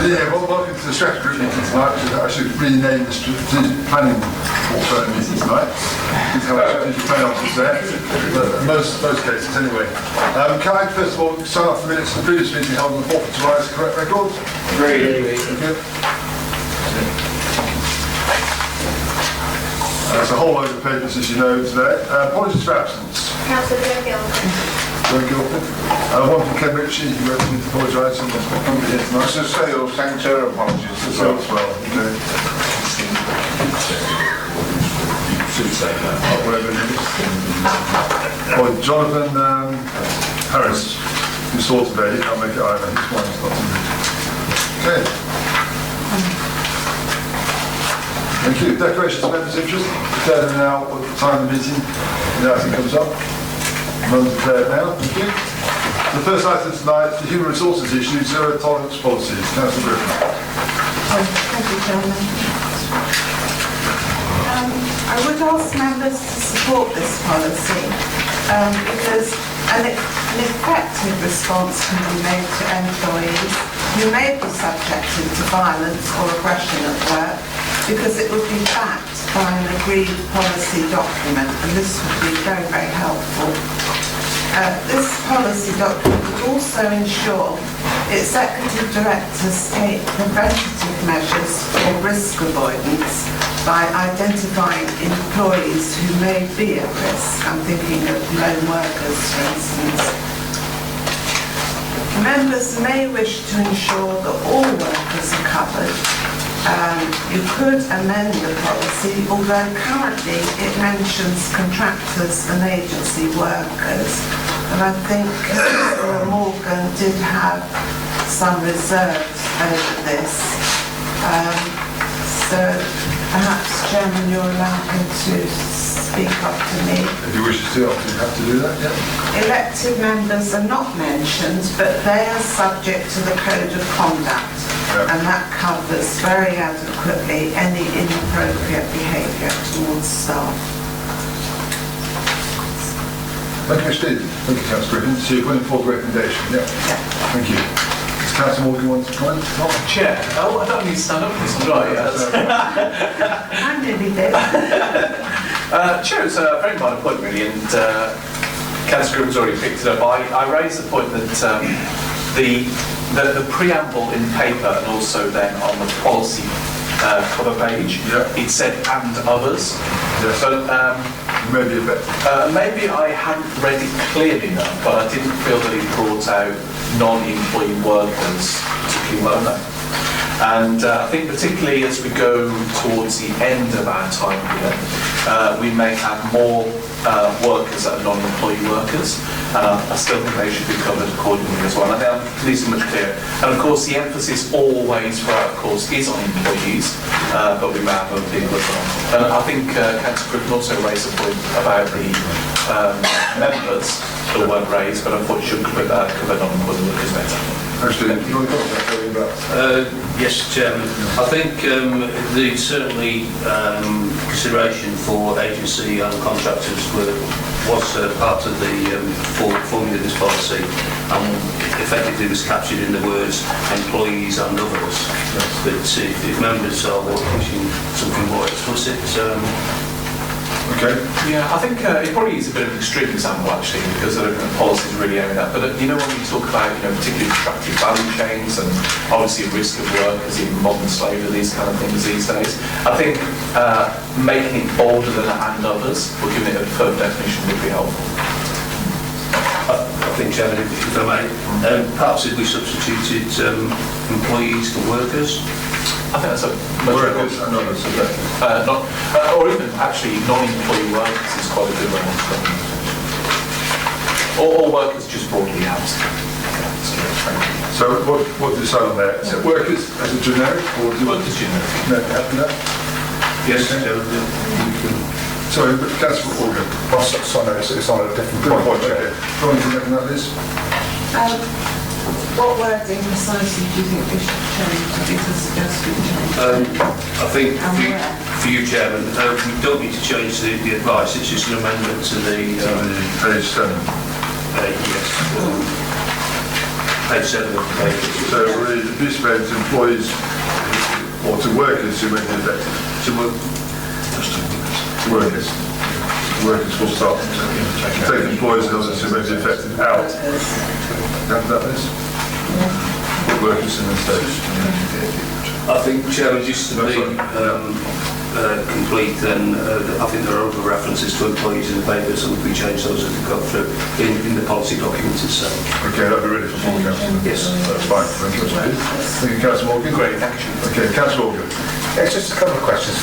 Yeah, well, welcome to the strategy group meeting tonight, which I should rename the strategic planning portfolio meeting tonight. Because how much strategic planning officers there, but most cases anyway. Can I first of all sign off the minutes of the previous meeting held on the 4th of July as correct record? Agreed. Okay. There's a whole load of papers, as you know, today. Apologies for absence. Councillor Joe Gilpin. Joe Gilpin. One from Ken Ritchie, who wrote me to apologise on this one here tonight. I should say, or thank her apologies as well. Okay. You should say that. Whatever it is. Well, Jonathan Harris, who saw today, he can't make it either. His wine's not too good. Okay. Thank you. Declarations of members' interest. Declare them now at the time of the meeting. The item comes up. None declared now. Thank you. The first item tonight is the human resources issue, zero tolerance policies. Councillor Griffin. Thank you, Chairman. I would ask members to support this policy because an effective response can be made to employees who may be subjected to violence or aggression at work, because it would be backed by an agreed policy document, and this would be very, very helpful. This policy document would also ensure executive directors take preventative measures for risk avoidance by identifying employees who may be at risk. I'm thinking of lone workers, for instance. Members may wish to ensure that all workers are covered. You could amend the policy, although currently it mentions contractors and agency workers, and I think Councillor Morgan did have some reserves over this. So perhaps, Chairman, you're allowed him to speak after me. If you wish to, you have to do that, yeah? Elected members are not mentioned, but they are subject to the Code of Conduct. Yeah. And that covers very adequately any inappropriate behaviour towards staff. Thank you, Steve. Thank you, Councillor Griffin. So you're putting forward the recommendation, yeah? Yeah. Thank you. Does Councillor Morgan want to comment? Chair, I don't need to stand up for this, right? I nearly did. Chair, it's a very minor point, really, and Councillor Griffin's already picked it up. I raised the point that the preamble in paper and also then on the policy cover page, it said "and others." Yes. So maybe a bit. Maybe I hadn't read it clearly enough, but I didn't feel that it brought out non-employee workers particularly well enough. And I think particularly as we go towards the end of our time here, we may have more workers that are non-employee workers, and I still think they should be covered accordingly as well. I think at least much clearer. And of course the emphasis always throughout, of course, is on employees, but we may have other people as well. And I think Councillor Griffin also raised a point about the members that weren't raised, but I thought you should cover non-employee workers better. Actually, you want to comment that? Yes, Chairman. I think there's certainly consideration for agency and contractors was part of the forming of this policy, and effectively was captured in the words employees and others. But if members are wishing something more explicit, okay. Yeah, I think it probably is a bit of an extreme example actually, because the policy is really aiming at. But you know, when we talk about particularly extractive value chains and obviously risk of workers, even modern slavery, these kind of things these days, I think making it bolder than "and others" or giving it a further definition would be helpful. I think, Chairman, if I may, perhaps if we substituted employees for workers. I think that's a workers and others, or even actually non-employee workers is quite a good one. Or workers just broadly out. So what do you decide on there? Is it workers as a generic, or do you want Workers generic. No, happy that? Yes, Sorry, but Councillor Morgan. Sorry, it's on a different Good point. point, okay. Go on to recommend that, Liz. What wording precisely do you think we should change? Is a suggested change? I think for you, Chairman, we don't need to change the advice. It's just an amendment to the page 7. Yes. page 7 of the paper. So really, abuse made to employees or to workers who may be affected. To workers. Workers full stop. Take employees and others who may be affected out. That is? Workers in the state. I think, Chairman, just to be complete, then I think there are other references to employees in the paper, so if we change those as we go through in the policy document itself. Okay, that'll be ready for full council. Yes. That's fine. Thank you. Thank you, Councillor Morgan. Great, thank you. Okay, Councillor Morgan. Yeah, it's just a couple of questions.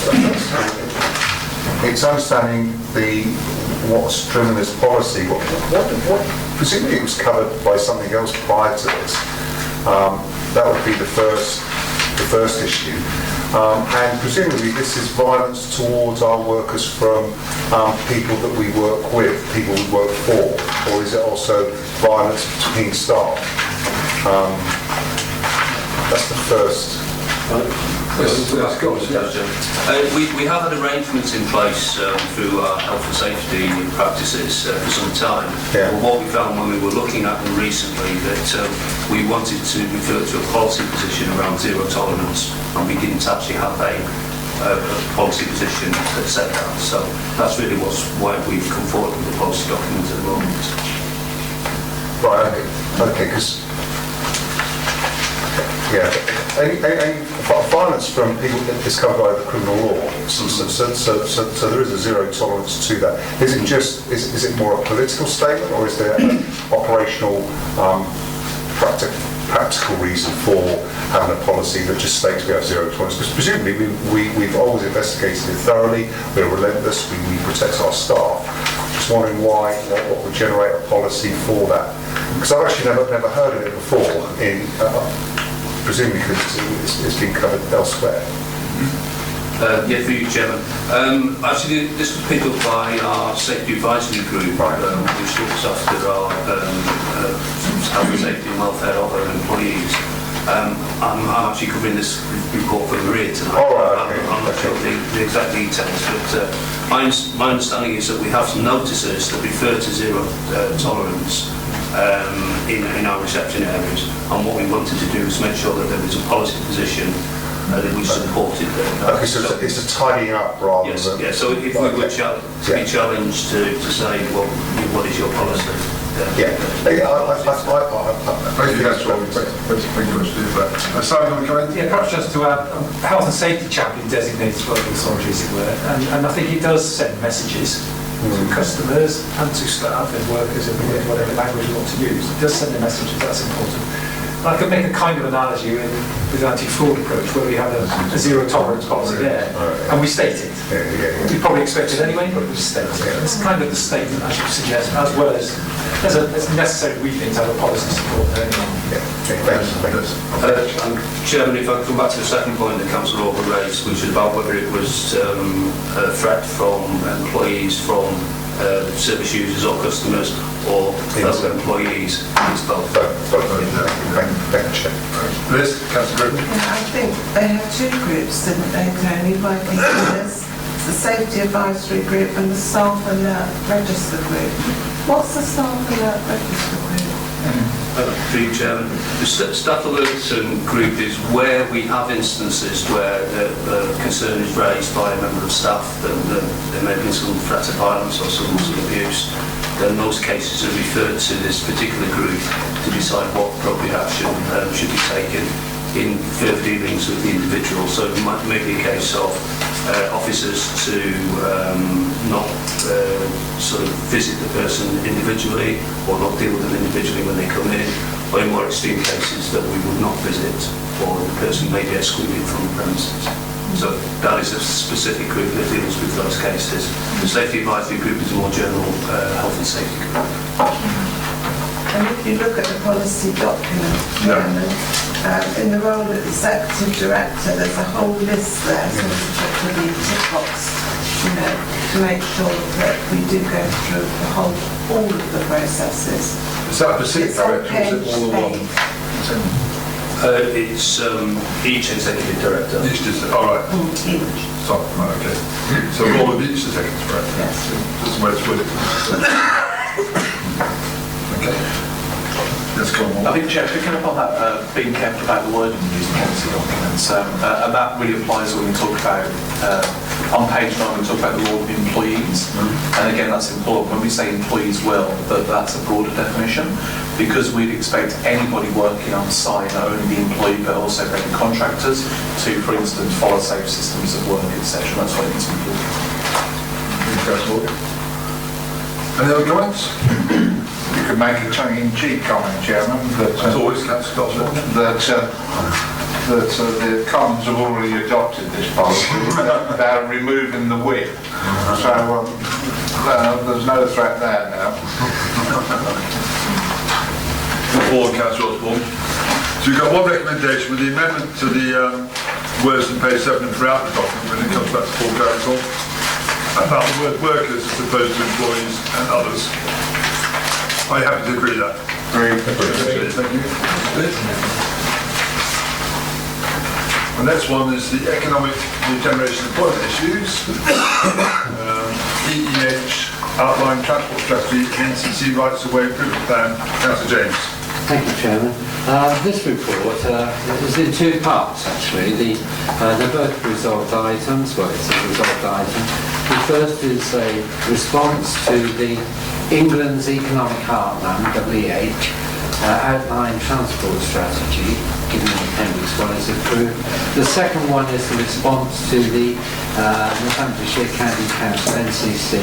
It's understanding what's driven this policy. What presumably it was covered by something else prior to this. That would be the first issue. And presumably this is violence towards our workers from people that we work with, people we work for, or is it also violence between staff? That's the first. We have had arrangements in place through our health and safety practices for some time. Yeah. But what we found when we were looking at them recently, that we wanted to refer to a policy position around zero tolerance, and we didn't actually have a policy position that said that. So that's really why we've come forward with the policy document at the moment. Right, okay, because violence from people is covered by the criminal law, so there is a zero tolerance to that. Is it more a political statement, or is there an operational, practical reason for having a policy that just states we have zero tolerance? Because presumably we've always investigated it thoroughly, we're relentless, we protect our staff. Just wondering what would generate a policy for that? Because I've actually never heard of it before, presumably because it's been covered elsewhere. Yeah, for you, Chairman. Actually, this was picked up by our safety advisory group, which looks after our health and safety and welfare of our employees. I'm actually covering this report for Maria tonight. I'm not sure the exact details, but my understanding is that we have some notices that refer to zero tolerance in our reception areas, and what we wanted to do is make sure that there was a policy position that we supported. Okay, so it's a tidying up rather than... Yes, so if we were be challenged to say, well, what is your policy? Thank you, Councillor. Thank you very much for that. Simon, you want to come in? Yeah, perhaps just to add, health and safety chaplain designated local authority, as it were, and I think it does send messages to customers and to staff and workers in whatever language you want to use. It does send a message, that's important. I could make a kind of analogy with the anti-fraud approach, where we have a zero tolerance policy there, and we state it. We probably expect it anyway, but we state it. It's kind of the statement I should suggest, as well as it's necessary, we think, to have a policy support there anyway. Chairman, if I could come back to the second point that Councillor Orban raised, which was about whether it was a threat from employees, from service users or customers, or fellow employees. It's both. Liz, Councillor Griffin. I think they had two groups, didn't they, Tony, working on this? The Safety Advisory Group and the Staff Alert Register Group. What's the Staff Alert Register Group? Through you, Chairman. The Staff Alert Group is where we have instances where the concern is raised by a member of staff that there may be some threat of violence or some abuse. Then those cases are referred to this particular group to decide what appropriate action should be taken in further dealings with the individual. So it may be a case of officers to not sort of visit the person individually, or not deal with them individually when they come in, or in more extreme cases that we would not visit, or the person may be excluded from the premises. So that is a specific group that deals with those cases. The Safety Advisory Group is a more general health and safety group. And if you look at the policy document, Chairman, in the role of Executive Director, there's a whole list there, so it's particularly tick box, to make sure that we do go through all of the processes. Is that a specific It's on director, or is it all page one? It's each executive director. Each is, all right. Each. So, right, okay. So all of each executive director. Yes. That's the way it's worded. Okay. Let's go on. I think, Chair, picking up on that, being careful about the wording in these policy documents, and that really applies when we talk about, on page 9, we talk about the role of employees, and again, that's important. When we say employees will, that's a broader definition, because we'd expect anybody working on site, not only the employee, but also maybe contractors, to, for instance, follow safe systems of work, etc. That's why it's important. Any other comments? You could make a tongue-in-cheek comment, Chairman, As that always, Councillor Gosling. the Commons have already adopted this policy. They're removing the whip. So there's no threat there now. Forward, Councillor Osborne. So you've got one recommendation with the amendment to the words on page 7 and throughout the document when it comes back to full council about the word workers as opposed to employees and others. Are you happy to agree with that? Agreed. Thank you. The next one is the economic regeneration employment issues. EEH outline transport strategy, NCC rights of way improvement plan. Councillor James. Thank you, Chairman. This report is in two parts, actually. They're both resolved items. Well, it's a resolved item. The first is a response to the England's Economic Heartland, WEH, outline transport strategy, given in Appendix 1 is approved. The second one is the response to the Northamptonshire County Council, NCC,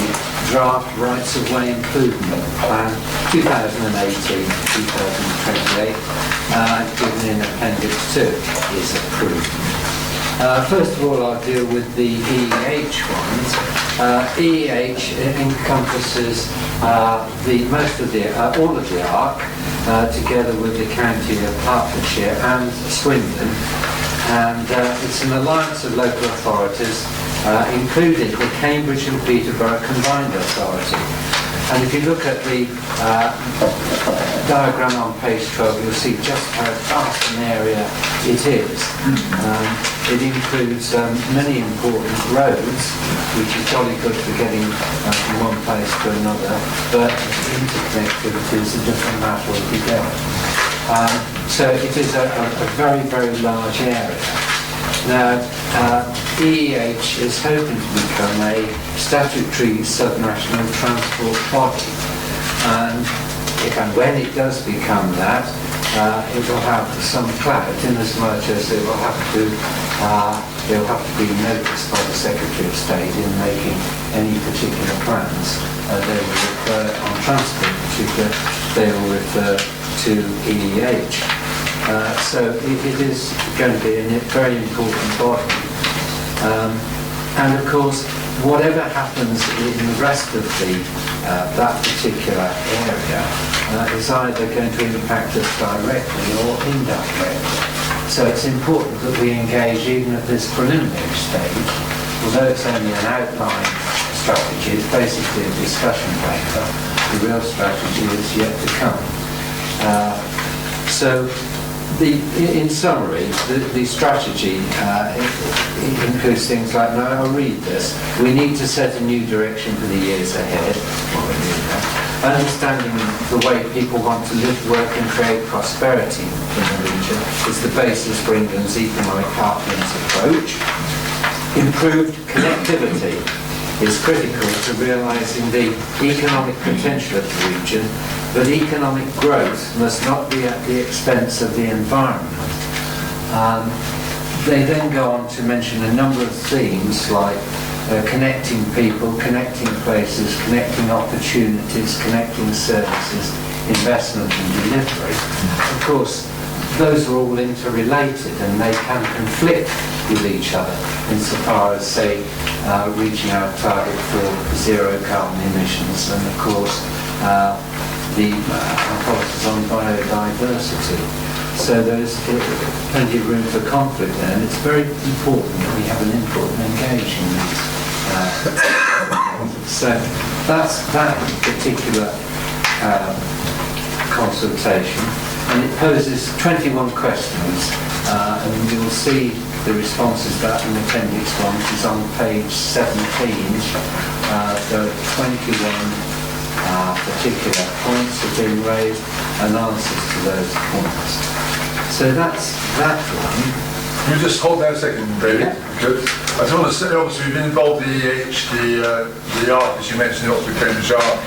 draft Rights of Way Improvement Plan 2018-2028, given in Appendix 2, is approved. First of all, I'll deal with the EEH ones. EEH encompasses all of the ARC, together with the county of Hertfordshire and Swindon, and it's an alliance of local authorities, including the Cambridge and Peterborough Combined Authority. And if you look at the diagram on page 12, you'll see just how vast an area it is. It includes many important roads, which is jolly good for getting from one place to another, but interconnectivity is a different matter altogether. So it is a very, very large area. Now, EEH is hoping to become a statutory subnational transport body, and if and when it does become that, it will have some clout in as much as it will have to be noticed by the Secretary of State in making any particular plans. They will refer on transport, they will refer to EEH. So it is going to be a very important body. And of course, whatever happens in the rest of that particular area is either going to impact us directly or indirectly. So it's important that we engage even at this preliminary stage. Although it's only an outline strategy, it's basically a discussion paper. The real strategy is yet to come. In summary, the strategy includes things like, now I'll read this, we need to set a new direction for the years ahead. Understanding the way people want to live, work and create prosperity in the region is the basis for England's economic heartlands approach. Improved connectivity is critical to realising the economic potential of the region, but economic growth must not be at the expense of the environment. They then go on to mention a number of themes like connecting people, connecting places, connecting opportunities, connecting services, investment and delivery. Of course, those are all interrelated and they can conflict with each other insofar as, say, reaching our target for zero carbon emissions and, of course, the policies on biodiversity. So there's plenty of room for conflict there, and it's very important that we have an input and engage in these. So that's that particular consultation, and it poses 21 questions, and you'll see the responses to that in Appendix 1, which is on page 17. There are 21 particular points have been raised, and answers to those points. So that's that one. Can you just hold that a second, David? Good. I just want to say, obviously, we've been involved in the EH, the ARC, as you mentioned, the Oxford Cambridge ARC.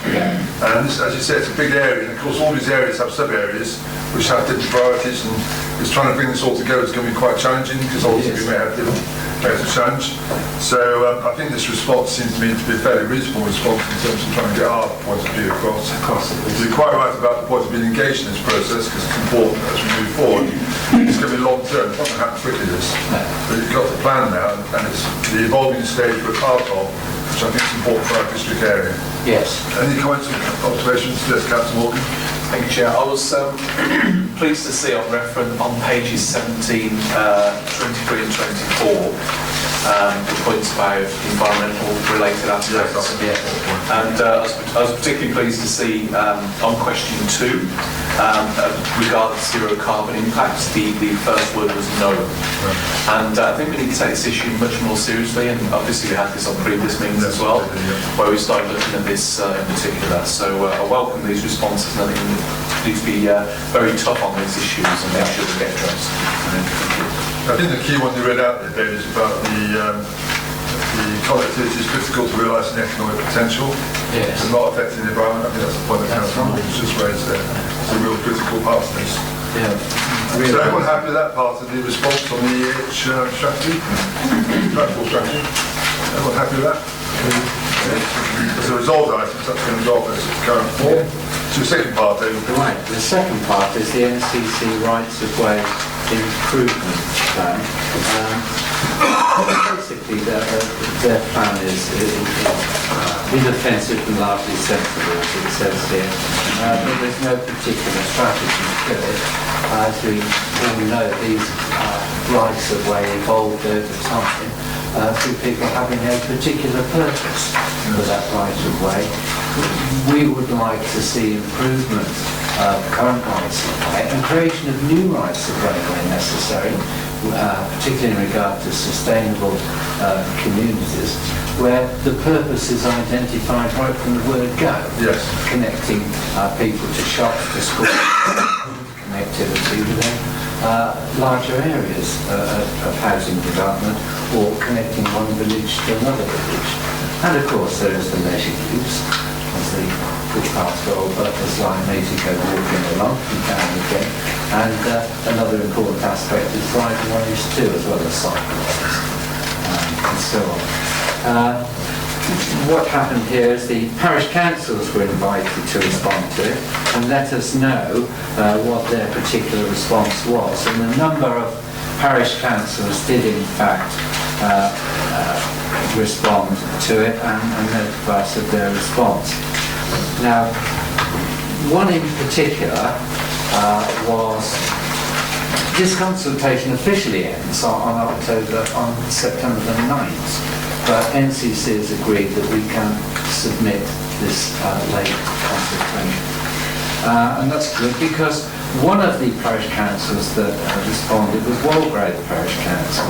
And this, as you said, it's a big area, and of course all these areas have sub-areas which have different priorities, and just trying to bring this all together is going to be quite challenging, because obviously we may have different areas of challenge. So I think this response seems to me to be a fairly reasonable response in terms of trying to get our point of view across. You're quite right about the point of being engaged in this process, because it's important as we move forward. It's going to be long term, it's not going to happen quickly this. But you've got the plan now, and it's the evolving stage we're part of, which I think is important for our district area. Yes. Any comments or observations? Yes, Councillor Morgan. Thank you, Chair. I was pleased to see on reference on pages 17, 23 and 24, the points about environmental related aspects. Yes. And I was particularly pleased to see on question 2, regarding zero carbon impacts, the first word was no. And I think we need to take this issue much more seriously, and obviously we had this on previous meetings as well, where we started looking at this in particular. So I welcome these responses, and I think we need to be very tough on these issues and make sure they get addressed. I think the key one you read out there, David, is about the connectivity is critical to realising the economic potential. Yes. And not affecting the environment. I think that's the point that Councillor Morgan's just raised there. It's a real critical part of this. Yeah. So everyone happy with that part of the response on the EH strategy? Transport strategy? Everyone happy with that? As a resolved item, that's going to go off as current form. So the second part, David. Right, the second part is the NCC Rights of Way Improvement Plan. Basically, their plan is inoffensive and largely sensible, as it says here. But there's no particular strategy to it. As we all know, these rights of way evolved over time through people having a particular purpose for that right of way. We would like to see improvement of current rights of way and creation of new rights of way where necessary, particularly in regard to sustainable communities, where the purpose is identified right from the word go. Yes. Connecting people to shops, to schools, connectivity within larger areas of housing development, or connecting one village to another village. And of course there is the leisure use, as the good parts of old purpose line makes you go walking along from town again. And another important aspect is driving ways too, as well as cycleways, and so on. What happened here is the parish councils were invited to respond to it and let us know what their particular response was. And a number of parish councils did in fact respond to it and notify us of their response. Now, one in particular was this consultation officially ends on September the 9th. But NCC has agreed that we can submit this late consultation. And that's good because one of the parish councils that responded was Walgrave Parish Council.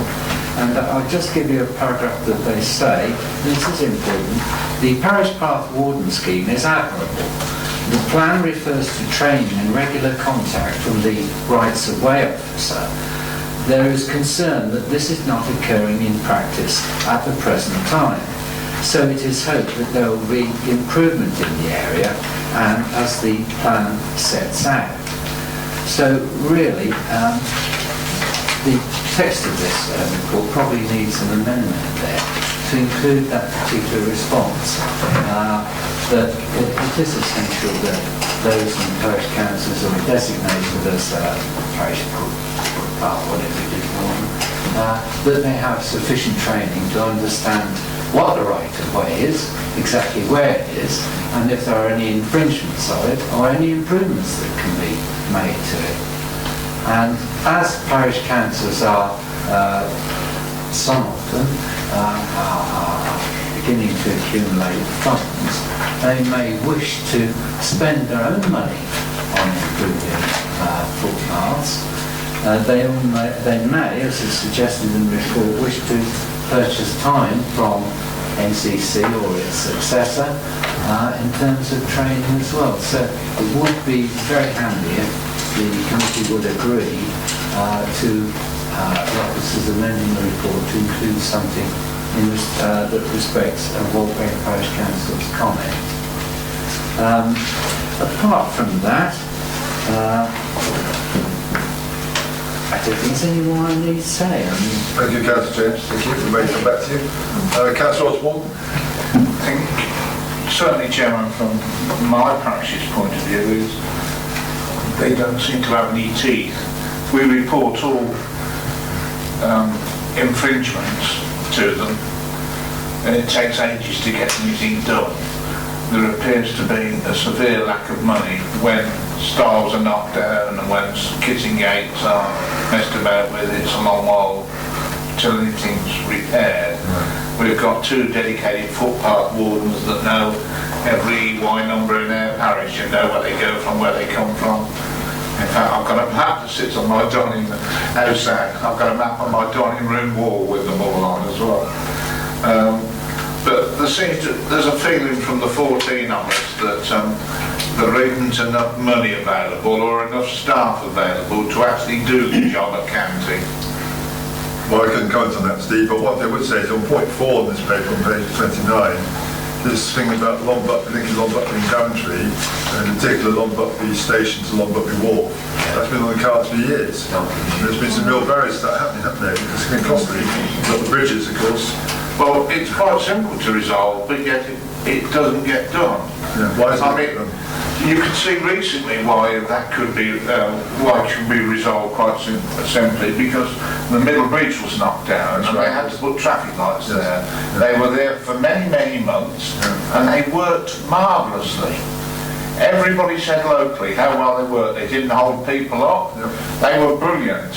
And I'll just give you a paragraph that they say, this is important. The parish path warden scheme is admirable. The plan refers to training and regular contact from the rights of way officer. There is concern that this is not occurring in practice at the present time. So it is hoped that there will be improvement in the area and as the plan sets out. So really, the text of this report probably needs an amendment there to include that particular response. That it is essential that those in parish councils who are designated as parish whatever it is, that they have sufficient training to understand what the right of way is, exactly where it is, and if there are any infringements of it or any improvements that can be made to it. And as parish councils are, some of them are beginning to accumulate funds, they may wish to spend their own money on improving footpaths. They may, as is suggested in the report, wish to purchase time from NCC or its successor in terms of training as well. So it would be very handy if the committee would agree to the officers amending the report to include something that respects Waltham Parish Council's comment. Apart from that, I don't think there's any more I need to say. Thank you, Councillor James. Thank you. We may come back to you. Councillor Osborne? I think, certainly, Chairman, from my parish's point of view, is they don't seem to have any teeth. We report all infringements to them, and it takes ages to get anything done. There appears to be a severe lack of money when stiles are knocked down and when kitchen gates are messed about with. It's a long while till anything's repaired. We've got 2 dedicated footpath wardens that know every Y number in their parish and know where they go from, where they come from. In fact, I've got a map that sits on my dining outside. I've got a map on my dining room wall with them all on as well. But there's a feeling from the 14 of us that there isn't enough money available or enough staff available to actually do the job at county. Well, I can comment on that, Steve, but one thing I would say is on point 4 in this paper, on page 29, this thing about linking Longbuckby and Daventry, and in particular Longbuckby Station to Longbuckby Wharf. That's been on the cards for years. There's been some real barriers to that happening, haven't there? Because it can costly. You've got the bridges, of course. Well, it's quite simple to resolve, but yet it doesn't get done. Yeah, why is I it mean, you could see recently why that could be, why it should be resolved quite simply, because the middle bridge was knocked down and they had to put traffic lights there. They were there for many, many months and they worked marvellously. Everybody said locally how well they worked. They didn't hold people up. They were brilliant.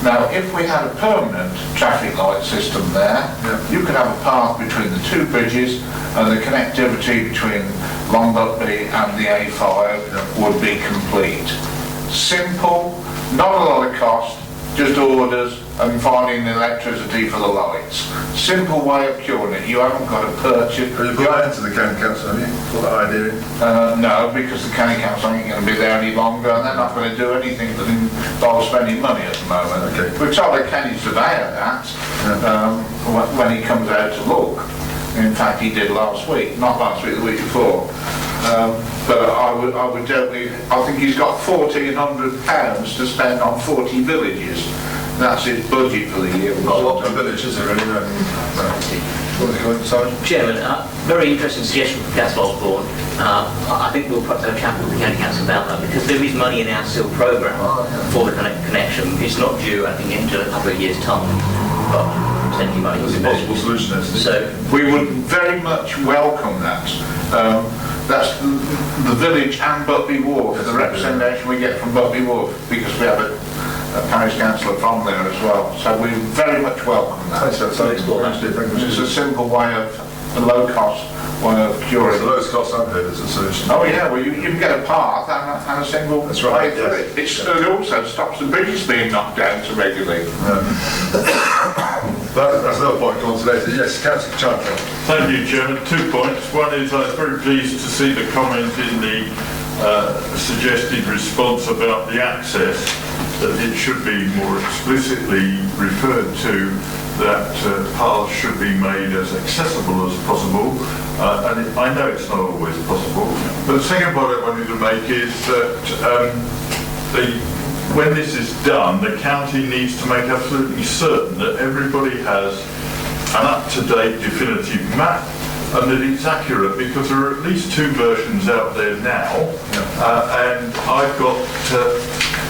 Now, if we had a permanent traffic light system there, you could have a path between the 2 bridges and the connectivity between Longbuckby and the A5 would be complete. Simple, not a lot of cost, just orders and finding the electricity for the lights. Simple way of curing it. You haven't got to purchase. Have you put that into the county council, have you? Put that idea in? No, because the county council ain't going to be there any longer and they're not going to do anything that involves spending money at the moment. Okay. We've told the county surveyor that when he comes out to look. In fact, he did last week, not last week, the week before. But I would definitely, I think he's got £1,400 to spend on 40 villages. That's his budget for the year. Not a lot of villages are really, no. Chairman, very interesting suggestion from Councillor Osborne. I think we'll perhaps have a chat with the County Council about that because there is money in our SIL programme for the connection. It's not due, I think, until a couple of years' time, but potentially money. That's a possible solution, So we would very much welcome that. That's the village and Buckby Wharf, the representation we get from Buckby Wharf, because we have a parish councillor from there as well. So we very much welcome that. It's a simple way of, a low cost way of curing. The lowest cost I've heard is a solution. Oh yeah, well you can get a path and a single That's right, way through it. It also stops the bridges being knocked down so regularly. That's another point on today. Yes, Councillor Chapter. Thank you, Chairman. 2 points. One is I was very pleased to see the comment in the suggested response about the access, that it should be more explicitly referred to that paths should be made as accessible as possible. And I know it's not always possible. But the second point I wanted to make is that when this is done, the county needs to make absolutely certain that everybody has an up-to-date definitive map and that it's accurate, because there are at least 2 versions out there now, and I've got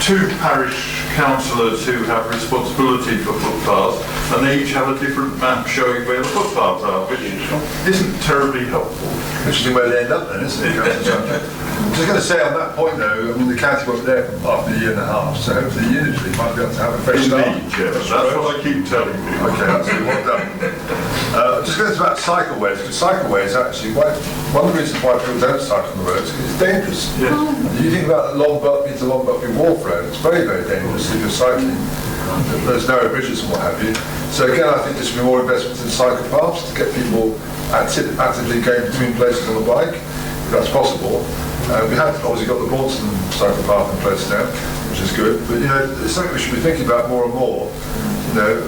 2 parish councillors who have responsibility for footpaths, and they each have a different map showing where the footpaths are, which isn't terribly helpful. Interesting where they end up then, isn't it, Councillor Chapter? I'm just going to say on that point though, I mean the county wasn't there for after a year and a half, so hopefully Unitary might be able to have a fresh start. Indeed, yeah, that's what I keep telling you. Okay, absolutely, well done. Just going to about cycleways, because cycleways actually, one of the reasons why people don't cycle on the roads is because it's dangerous. Yes. You think about the Longbuckby to Longbuckby Wharf road, it's very, very dangerous if you're cycling. There's narrow bridges and what have you. So again, I think there should be more investment in cycle paths to get people actively going between places on the bike, if that's possible. We have obviously got the Boston cycle path in place now, which is good. But it's something we should be thinking about more and more.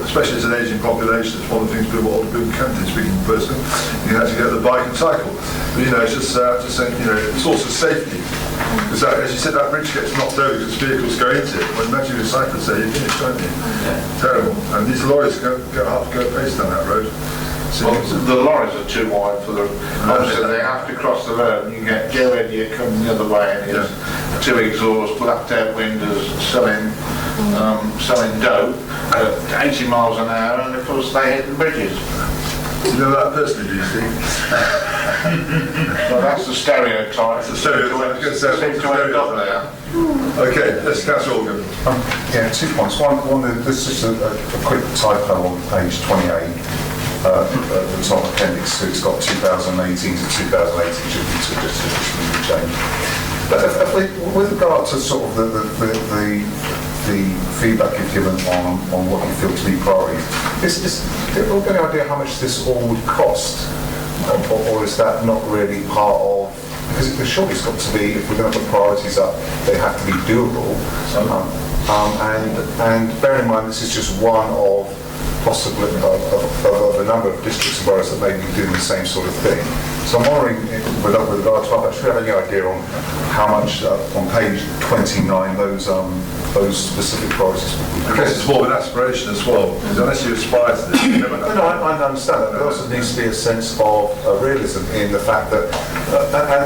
Especially as an ageing population, it's one of the things older people can do. Speaking personally, you can actually get the bike and cycle. But it's just saying, it's also safety. Because as you said, that bridge gets knocked over because vehicles go into it. When imagine you're a cyclist there, you're finished, aren't you? Yeah. Terrible. And these lorries go half go pace down that road. So the lorries are too wide for them. Obviously, they have to cross the road. And you get Joe Elliott coming the other way, and his two exhaust, blacked out windows, selling dough at 80 miles an hour, and of course they hit the bridges. You know that personally, do you think? Well, that's the stereotype. It's a stereotype. Okay, let's catch Organ. 2 points. One, this is a quick typo on page 28. The top appendix 2, it's got 2018 to 2018, should be just a change. But with regard to sort of the feedback you've given on what you feel to be priorities, do you have any idea how much this all would cost? Or is that not really part of, because surely it's got to be, if we're going to put priorities up, they have to be doable. And bear in mind, this is just one of possibly of a number of districts and boroughs that may be doing the same sort of thing. So I'm wondering, with regard to that, do you have any idea on how much on page 29 those specific priorities would be? I guess it's more of an aspiration as well, because unless you aspire to this, you never know. No, I understand that. There also needs to be a sense of realism in the fact that,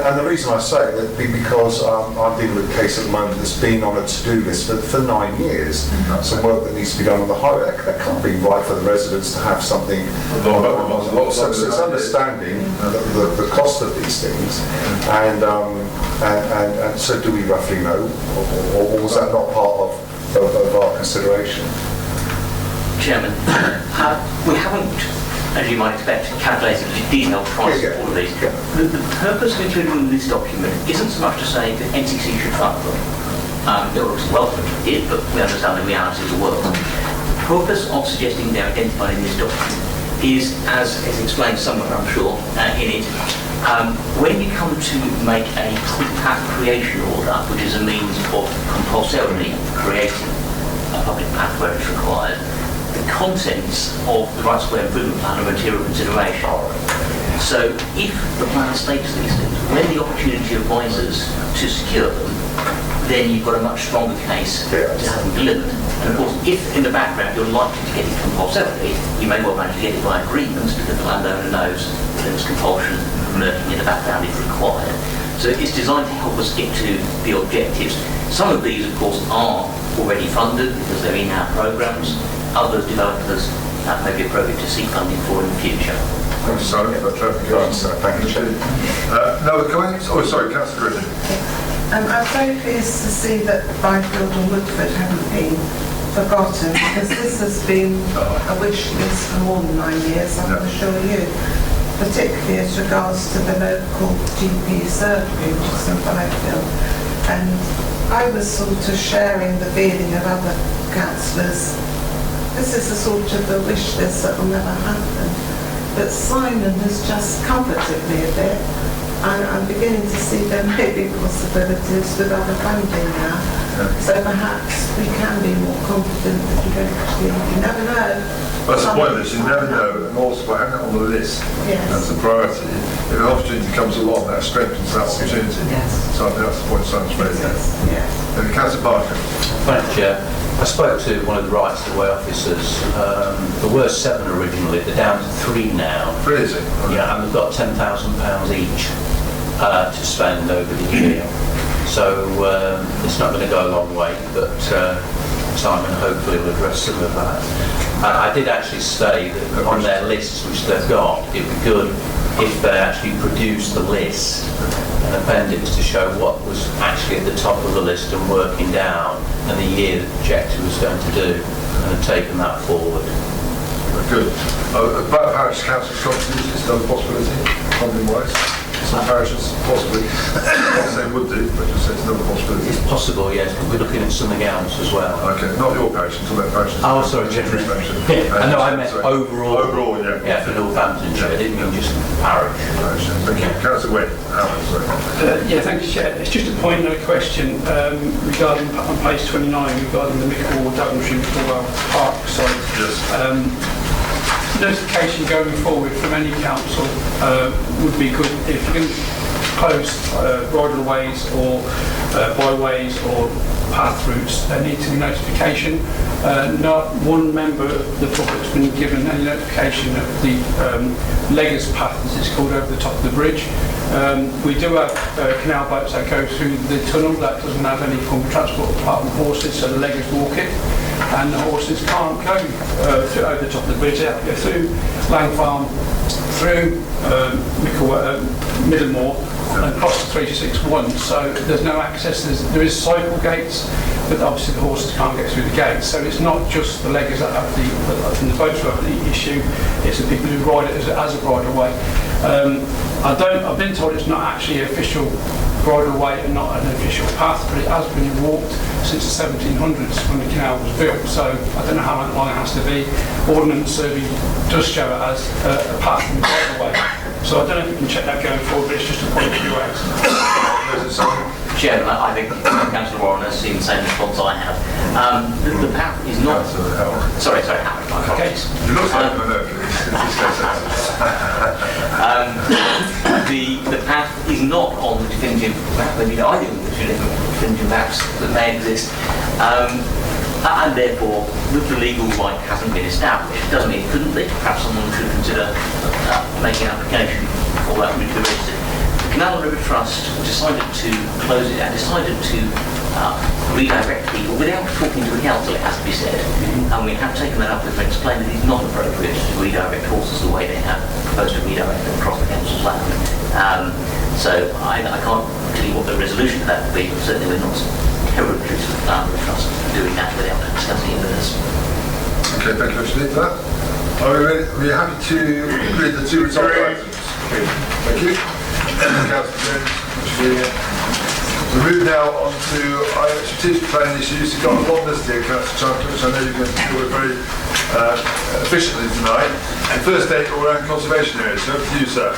and the reason I say that because I'm dealing with a case at the moment that's been on a to-do list for 9 years, some work that needs to be done on the highway. That can't be right for the residents to have something. So it's understanding the cost of these things, and so do we roughly know, or was that not part of our consideration? Chairman, we haven't, as you might expect, calculated the detailed price of all of these. The purpose of including them in this document isn't so much to say that NCC should fund them. It looks welcome if it did, but we understand the reality of the world. The purpose of suggesting they're identified in this document is, as is explained somewhere, I'm sure, in it, when you come to make a path creation order, which is a means of compulsorily creating a public path where it's required, the contents of the Right of Way Improvement Plan are material consideration. So if the plan states these things, when the opportunity arises to secure them, then you've got a much stronger case to have them delivered. And of course, if in the background you're likely to get it compulsorily, you may well manage to get it by agreement because the landowner knows that there's compulsion lurking in the background if required. So it's designed to help us get to the objectives. Some of these, of course, are already funded because they're in our programmes. Other developers that may be appropriate to seek funding for in the future. Thank you, Simon, for that clarification. Thank you, Chair. No comments? Oh, sorry, Councillor Griffin. I'm very pleased to see that Byfield and Woodford haven't been forgotten, because this has been a wish list for more than 9 years, I can assure you, particularly as regards to the local GP surgery, which is in Byfield. And I was sort of sharing the feeling of other councillors. This is a sort of a wish list that will never happen. But Simon has just comforted me a bit. I'm beginning to see there may be possibilities with other funding now. So perhaps we can be more confident that you never know. That's the point of this, you never know, and also by having it on the list, that's a priority. If an opportunity comes along, that strengthens that opportunity. Yes. So I think that's the point Simon's made there. Yes. And Councillor Barker. Thank you, Chair. I spoke to one of the rights of way officers. There were 7 originally, they're down to 3 now. Crazy. Yeah, and they've got £10,000 each to spend over the year. So it's not going to go a long way, but Simon hopefully will address some of that. I did actually say that on their lists which they've got, it'd be good if they actually produced the list, an appendix to show what was actually at the top of the list and working down, and the year the projector was going to do, and have taken that forward. Good. About parish council properties, is there a possibility, funding wise? some parishes possibly, not saying would do, but just say it's another possibility. It's possible, yes, but we're looking at something else as well. Okay, not your parish, I'm talking about parishes. Oh, sorry, Treasury Treasury. expansion. I know, I meant Sorry. overall. Overall, yeah. Yeah, for Northamptonshire, I didn't mean just parish. Parish, yeah. Thank you. Councillor Wynne, Alan, sorry. Yeah, thank you, Chair. It's just a point and a question regarding on page 29 regarding the Mickle Daventry Park site. Yes. Notification going forward from any council would be good if you can close bridleways or byways or path routes. There needs to be notification. Not one member of the public's been given any notification of the Leggers path, as it's called, over the top of the bridge. We do have canal boats that go through the tunnel that doesn't have any form of transport apart from horses, so the leggers walk it, and the horses can't go through, over the top of the bridge. They have to go through Lang Farm, through Middlemore, and across the 361. So there's no access. There is cycle gates, but obviously the horses can't get through the gates. So it's not just the leggers that have the boats who have the issue. It's the people who ride it as a bridleway. I've been told it's not actually an official bridleway and not an official path, but it has been walked since the 1700s when the canal was built. So I don't know how long it has to be. Ordnance Survey does show it as a path and bridleway. So I don't know if you can check that going forward, but it's just a point of view out. Chairman, I think Councillor Warren has seen the same response I have. The path is not... Sorry, Howard, my apologies. You look like the path is not on the definitive map, maybe either of the definitive maps that may exist. And therefore, the legal right hasn't been established. It doesn't mean it couldn't be. Perhaps someone should consider making an application for that to be registered. The Canal and River Trust decided to close it and decided to redirect people without talking to the council, it has to be said. And we have taken that up with them, explained that it's not appropriate to redirect horses the way they have proposed to redirect them across the council's land. So I can't tell you what the resolution of that would be, but certainly we're not terribly to the Canal and River Trust doing that without discussing it with us. Okay, thank you very much for that. Are we happy to read the two result items? Thank you. We move now on to strategic planning issues. You've got a long list here, Councillor Chapter, which I know you're going to deal with very efficiently tonight. And first date all around conservation areas. So over to you, sir.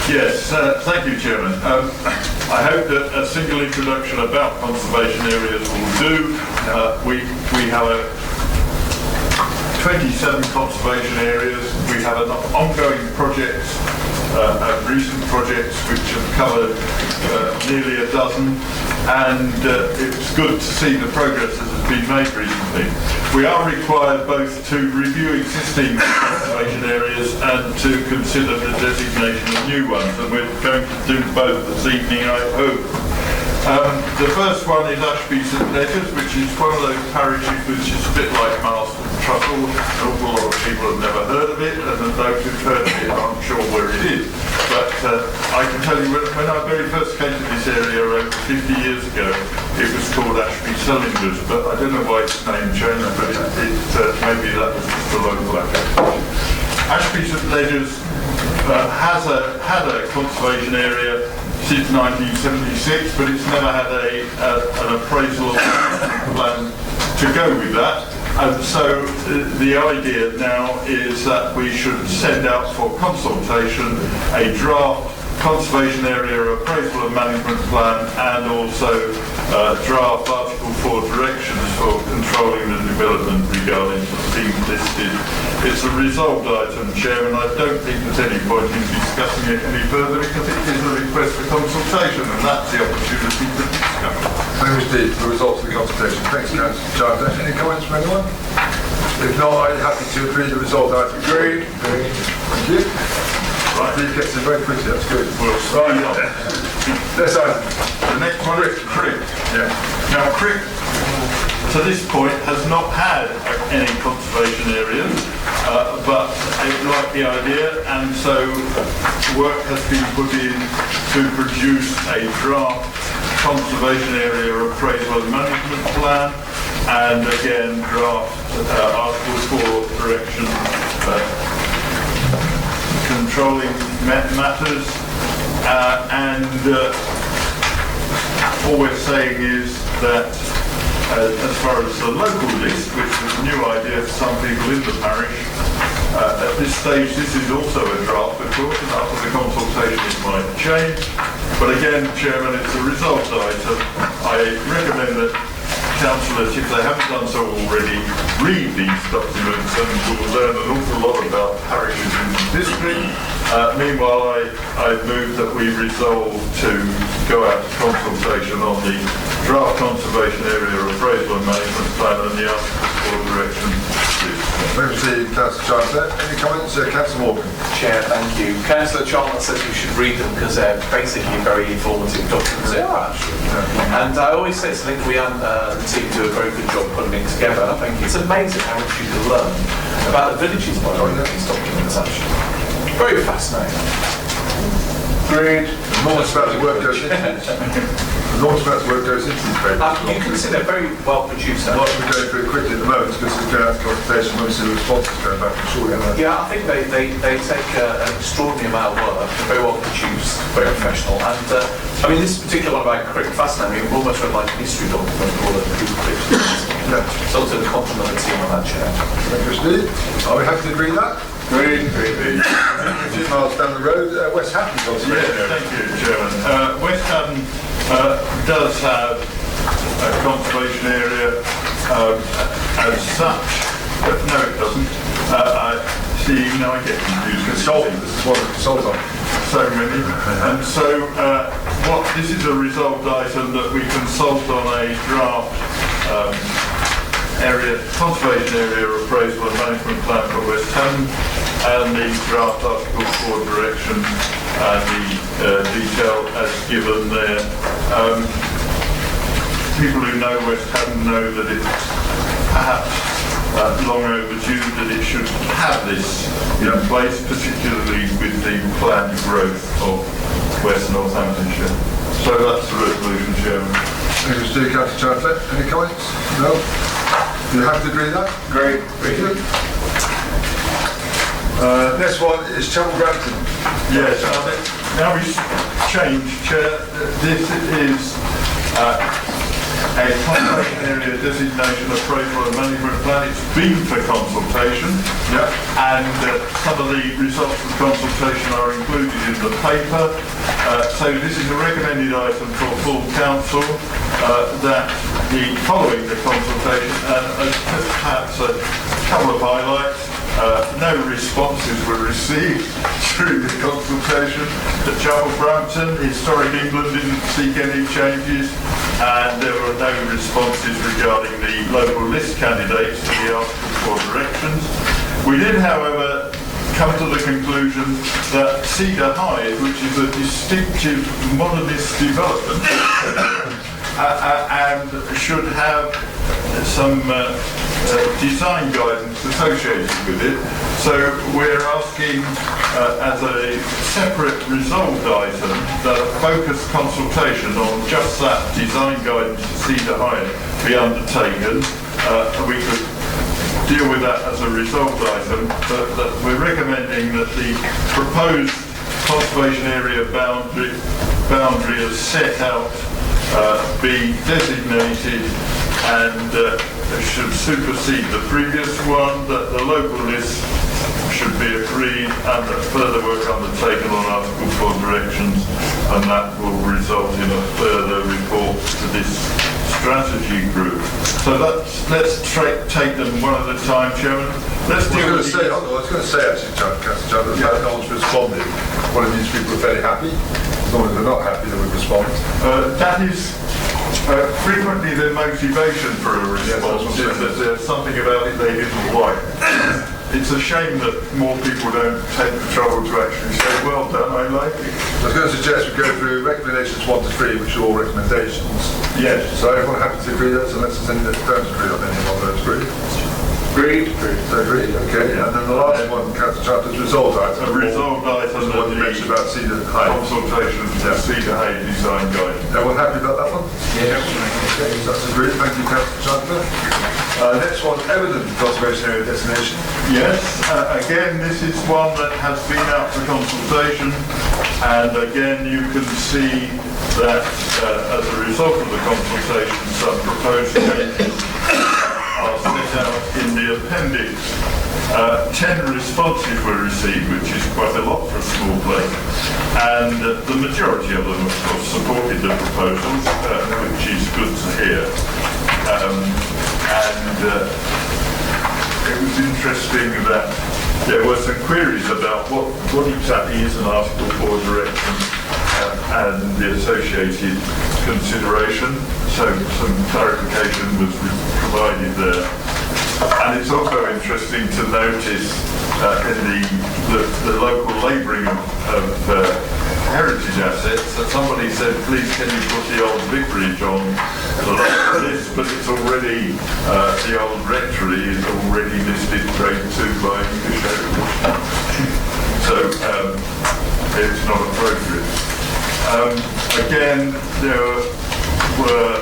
Yes, thank you, Chairman. I hope that a single introduction about conservation areas will do. We have 27 conservation areas. We have an ongoing project, recent projects which have covered nearly a dozen, and it's good to see the progress that has been made recently. We are required both to review existing conservation areas and to consider the designation of new ones, and we're going to do both this evening, I hope. The first one is Ashby St Ledgers, which is one of those parishes which is a bit like Marston Trussell. An awful lot of people have never heard of it, and those who've heard of it aren't sure where it is. But I can tell you, when I very first came to this area over 50 years ago, it was called Ashby Cylinders, but I don't know why its name changed, but maybe that was just the local application. Ashby St Ledgers has had a conservation area since 1976, but it's never had an appraisal plan to go with that. And so the idea now is that we should send out for consultation a draft conservation area appraisal and management plan, and also draft Article 4 directions for controlling the development regarding being listed. It's a resolved item, Chairman. I don't think there's any point in discussing it any further because it is a request for consultation, and that's the opportunity to discuss. Thank you indeed for the results of the consultation. Thanks, Councillor Chapter. Any comments from anyone? If not, are you happy to agree the result item? Agreed. Thank you. Right, he gets it very quickly, that's good. Right, next item. The next one is Crick. Yeah. Now, Crick, to this point, has not had any conservation areas, but it liked the idea, and so work has been put in to produce a draft conservation area appraisal and management plan, and again, draft Article 4 direction controlling matters. all we're saying is that as far as the local list, which was a new idea for some people in the parish, at this stage this is also a draft, of course, and after the consultation it might change. But again, Chairman, it's a result item. I recommend that councillors, if they haven't done so already, read these documents and will learn an awful lot about parishes in the district. Meanwhile, I move that we resolve to go out to consultation on the draft conservation area appraisal and management plan and the articles for direction. Thank you, Councillor Charter. Any comments? Councillor Morgan. Chair, thank you. Councillor Charter says you should read them because they're basically very informative documents. They are actually. And I always say, I think we and the team do a very good job putting it together. I think it's amazing how much you can learn about the villages by reading these documents actually. Very fascinating. Agreed. Enormous amount of work goes into this. Enormous amount of work goes into these papers. You can see they're very well produced. Whilst we're going through it quickly at the moment because it's going out to consultation when we see the responses going back. I'm sure we have. Yeah, I think they take an extraordinary amount of work. They're very well produced, very professional. And I mean, this particular one about Crick fascinating. It almost read like a history document or a pictures. Yeah. So to compliment the team on that, Chair. Thank you, Steve. Are we happy to agree that? Agreed. A few miles down the road, West Hampton conservation. Yeah, thank you, Chairman. West Hampton does have a conservation area as such, but no, it doesn't. See, now I get confused. Consultant. This is one of the consultants. So many. And so this is a resolved item that we consult on a draft conservation area appraisal and management plan for West Hampton and the draft article for direction and the detail as given there. People who know West Hampton know that it's perhaps long overdue that it should have this in place, particularly with the planned growth of West Northamptonshire. So that's the resolution, Chairman. Thank you, Steve. Councillor Charter. Any comments? No? You have to agree with that? Great. Thank you. Next one is Chapel Brampton. Yes, now we change, Chair. This is a conservation area designation appraisal and management plan. It's been for consultation, and some of the results of consultation are included in the paper. So this is a recommended item for full council that following the consultation, and just perhaps a couple of highlights. No responses were received during the consultation. At Chapel Brampton, Historic England didn't seek any changes, and there were no responses regarding the local list candidates to the article for directions. We did, however, come to the conclusion that Cedar Hyde, which is a distinctive modernist development, and should have some design guidance associated with it. So we're asking as a separate resolved item that a focused consultation on just that design guidance to Cedar Hyde be undertaken. We could deal with that as a resolved item, but that we're recommending that the proposed conservation area boundary as set out be designated and should supersede the previous one, that the local list should be agreed and that further work undertaken on article 4 directions, and that will result in a further report to this strategy group. So let's take them one at a time, Chairman. I was going to say actually, Councillor Charter, that no one's responded. Well, it means people are fairly happy. As long as they're not happy, they would respond. That is frequently their motivation for a response, is that there's something about it they didn't like. It's a shame that more people don't take the trouble to actually say, well done, I like it. I was going to suggest we go through recommendations 1 to 3, which are all recommendations. Yes. So everyone happy to agree with those, unless there's any that don't agree on any of those? Agreed? Agreed, okay. And then the last one, Councillor Charter's resolved item. A resolved item that you mentioned about Cedar Hyde. Consultation for Cedar Hyde design guidance. Everyone happy about that one? Yes. Okay, that's agreed. Thank you, Councillor Charter. Next one, Everton Conservation Area Destination. Yes, again, this is one that has been out for consultation, and again, you can see that as a result of the consultation, some proposed changes are set out in the appendix. 10 responses were received, which is quite a lot for a small place, and the majority of them, of course, supported the proposals, which is good to hear. It was interesting that there were some queries about what exactly is an Article 4 direction and the associated consideration. So some clarification was provided there. And it's also interesting to notice in the local labelling of heritage assets that somebody said, please can you put the old vicarage on the local list, but it's already, the old rectory is already listed grade 2 by English Heritage. So it's not appropriate. Again, there were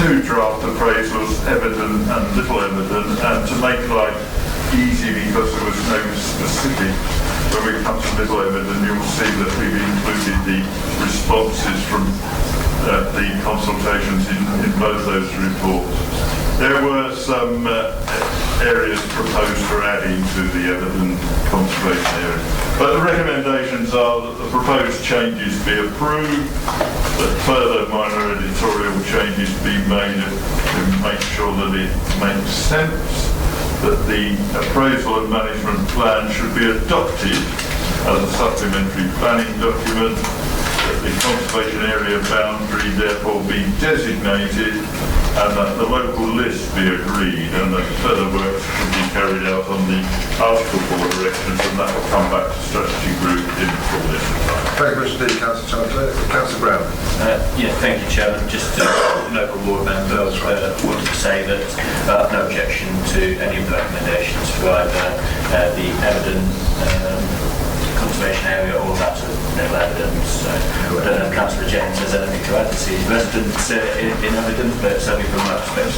2 draft appraisals, Everton and Little Everton, and to make life easy because there was no specific, when we come to Little Everton, you'll see that we've included the responses from the consultations in both those reports. There were some areas proposed for adding to the Everton conservation area. But the recommendations are that the proposed changes be approved, that further minor editorial changes be made to make sure that it makes sense, that the appraisal and management plan should be adopted as a supplementary planning document, that the conservation area boundary therefore be designated, and that the local list be agreed, and that further works should be carried out on the Article 4 directions, and that will come back to strategy group in fullness of time. Thank you, Mr. D. Councillor Chandler. Councillor Brown. Yeah, thank you, Chairman. Just to local board members, I wanted to say that no objection to any of the recommendations for either the Everton conservation area or that of Little Everton. So I don't know if Councillor James has anything to add. He's resident in Everton, but certainly from my perspective,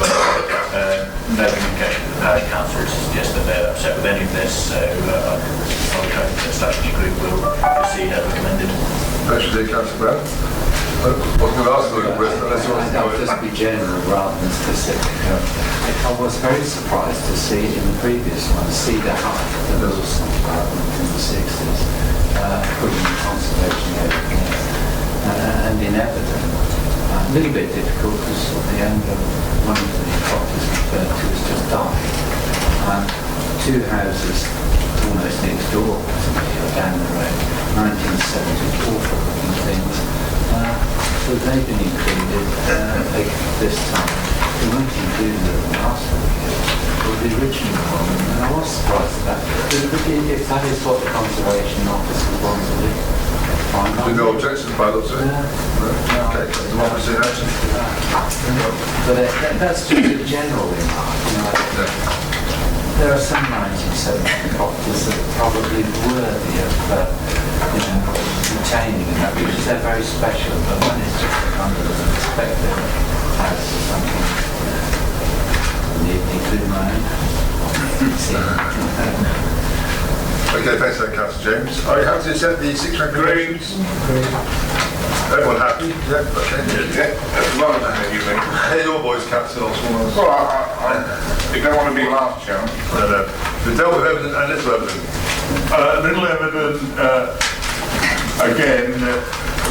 no communication with the parish council to suggest that they're upset with any of this. So I'll try the strategy group will proceed as recommended. Thank you, Councillor Brown. I wasn't going to ask for a question unless you want to know I'll it. just be general rather than specific. I was very surprised to see in the previous one, Cedar High, the little development in the 60s, putting the conservation area there. And in Everton, a little bit difficult because the owner of one of the properties referred to has just died. 2 houses almost next door to me, or down the road, 1974 looking things. So they've been included this time. They weren't included in the last one, or the original one, and I was surprised at that. If that is what the conservation officers want to do, fine. There's no objections by the looks of it? Okay, democracy in action. But that's just a general remark. There are some 1970 properties that are probably worthy of retaining in that, because they're very special, but when it's just a kind of a perspective house or something, including my own. Okay, thanks for that, Councillor James. Are you happy to accept the 6 recommendations? Everyone happy? Yeah, okay. As well as I hear you, mate. Hey, your voice, Councillor Osborne. Well, you don't want to be last, Chairman. No. We dealt with Everton and Little Everton. Little Everton, again,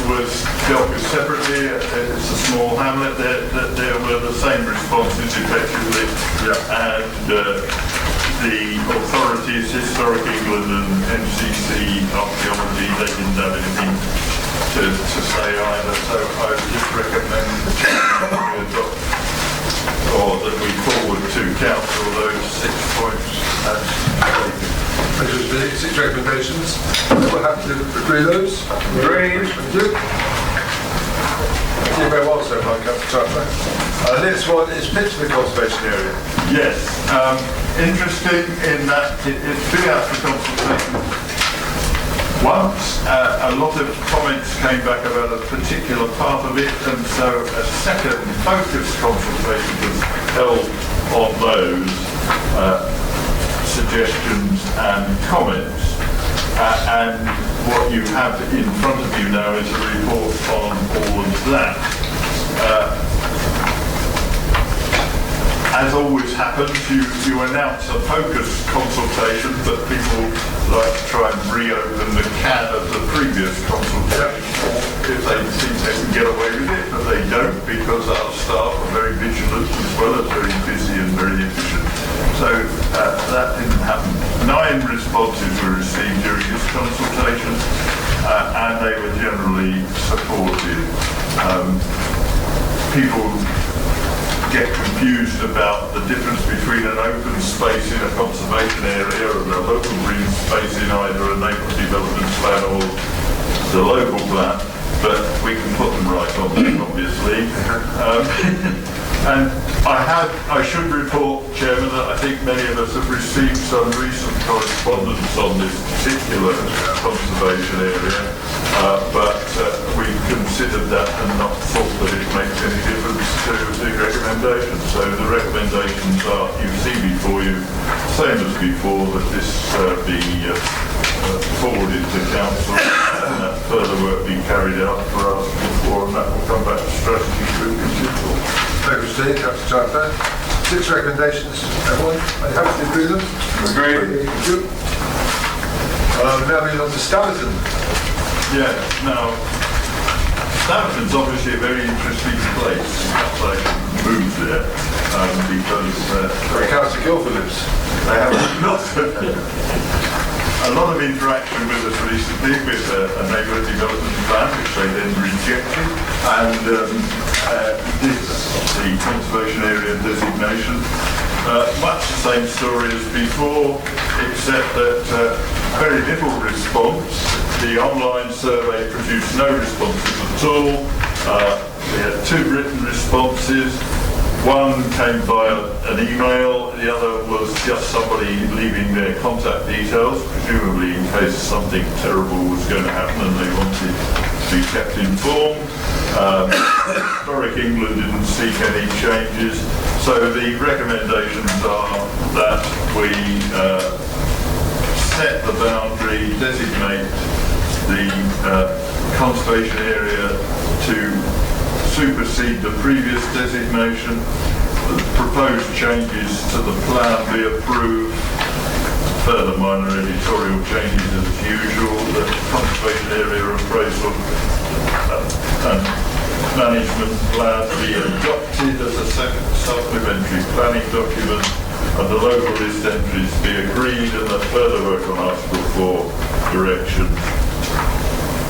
was dealt with separately. It's a small hamlet. There were the same responses effectively, and the authorities, Historic England and MCC Archaeology, they didn't have anything to say either. So I would just recommend that we adopt, or that we forward to council those 6 points as stated. Thank you, Mr. D. 6 recommendations. We'll have to agree those. Agreed. Thank you. Thank you very well so far, Councillor Chandler. Next one is pitch for the conservation area. Yes, interesting in that it's been out for consultation once. A lot of comments came back about a particular part of it, and so a second focused consultation was held on those suggestions and comments. And what you have in front of you now is a report on all of that. As always happens, you announce a focused consultation, but people like to try and reopen the can of the previous consultation if they think they can get away with it, but they don't, because our staff are very vigilant as well as very busy and very efficient. So that didn't happen. 9 responses were received during this consultation, and they were generally supportive. People get confused about the difference between an open space in a conservation area and a local green space in either a neighbourhood development plan or the local plan, but we can put them right on there, obviously. And I should report, Chairman, that I think many of us have received some recent correspondence on this particular conservation area, but we considered that and not thought that it makes any difference to the recommendations. So the recommendations are, you see before you, same as before, that this be forwarded to council and that further work be carried out for us before, and that will come back to strategy group in due course. Thank you, Steve. Councillor Chapter. 6 recommendations. Everyone, are you happy to agree with them? Agreed. Thank you. Now moving on to Staverton. Yeah, now, Staverton's obviously a very interesting place. Perhaps I should move there because... Where Councillor Guilford lives. They have a lot of interaction with us recently with a neighbourhood development plan, which they then rejected, and did the conservation area designation. Much the same story as before, except that very little response. The online survey produced no responses at all. We had 2 written responses. One came via an email, the other was just somebody leaving their contact details, presumably in case something terrible was going to happen and they wanted to be kept informed. Historic England didn't seek any changes, so the recommendations are that we set the boundary, designate the conservation area to supersede the previous designation, the proposed changes to the plan be approved, further minor editorial changes as usual, the conservation area appraisal and management plan be adopted as a second supplementary planning document, and the local list entries be agreed, and that further work on Article 4 direction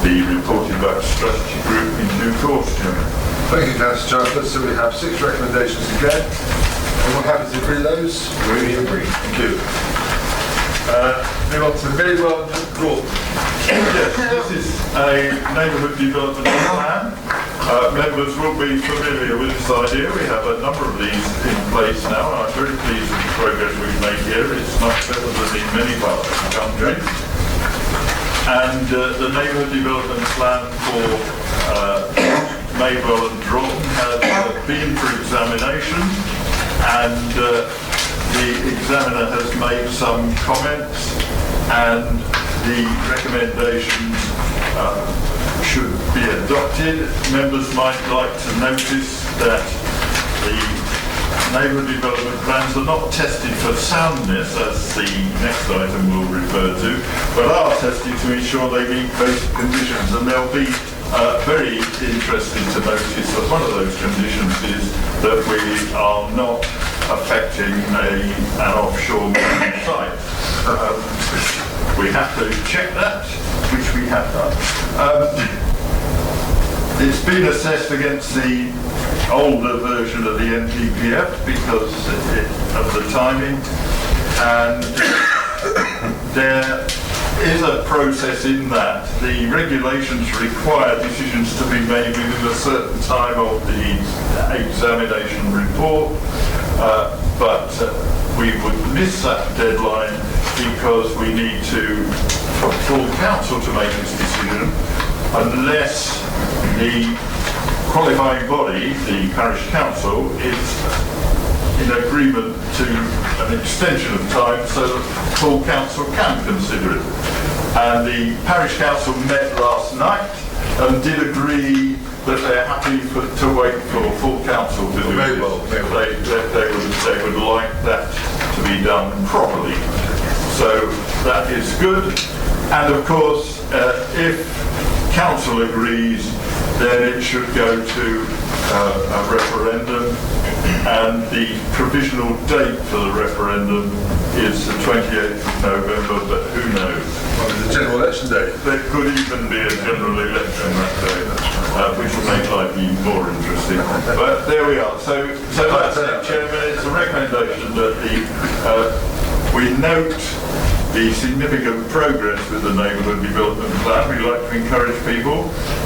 be reported back to strategy group in due course, Chairman. Thank you, Councillor Chancellor. So we have 6 recommendations again. Everyone happy to agree those? We agree. Thank you. Move on to Maywell and Broughton. Yes, this is a neighbourhood development plan. Members will be familiar with this idea. We have a number of these in place now, and I'm very pleased with the progress we've made here. It's much better than in many parts of the country. And the neighbourhood development plan for Maywell and Broughton has been for examination, and the examiner has made some comments, and the recommendations should be adopted. Members might like to notice that the neighbourhood development plans are not tested for soundness, as the next item will refer to, but are tested to ensure they meet basic conditions, and they'll be very interested to notice that one of those conditions is that we are not affecting an offshore mining site. We have to check that, which we have done. It's been assessed against the older version of the NPPF because of the timing, and there is a process in that. The regulations require decisions to be made within a certain time of the examination report, but we would miss that deadline because we need to full council to make this decision unless the qualifying body, the parish council, is in agreement to an extension of time so that full council can consider it. And the parish council met last night and did agree that they're happy to wait for full council to do Very this. well, very well. They would like that to be done properly. So that is good. And of course, if council agrees, then it should go to a referendum, and the provisional date for the referendum is the 28th of November, but who knows? Well, the general election day. There could even be a general election that day, which will make life even more interesting. But there we are. So that's it, Chairman. It's a recommendation that we note the significant progress with the neighbourhood development plan. We like to encourage people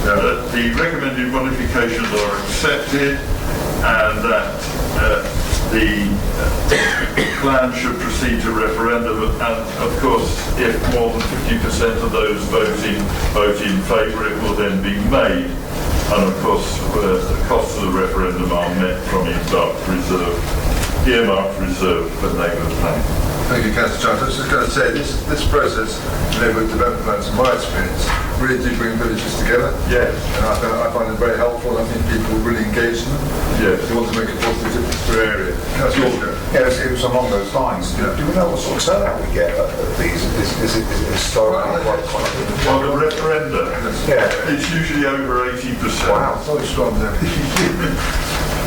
that the recommended modifications are accepted and that the plan should proceed to referendum, and of course if more than 50% of those vote in favour, it will then be made, and of course the costs of the referendum are met from earmarked reserve for neighbourhood planning. Thank you, Councillor Jones. I was just going to say, this process, neighbourhood development plans, in my experience, really do bring villages together. Yes. And I find them very helpful, and I think people really engage in them. Yes. They want to make a positive difference to their area. Councillor Walker. Yes, it was along those lines. Do we know what sort of turnout we get at these? Is it historically quite Well, the referenda, Yeah. it's usually over 80%. Wow. So strong there.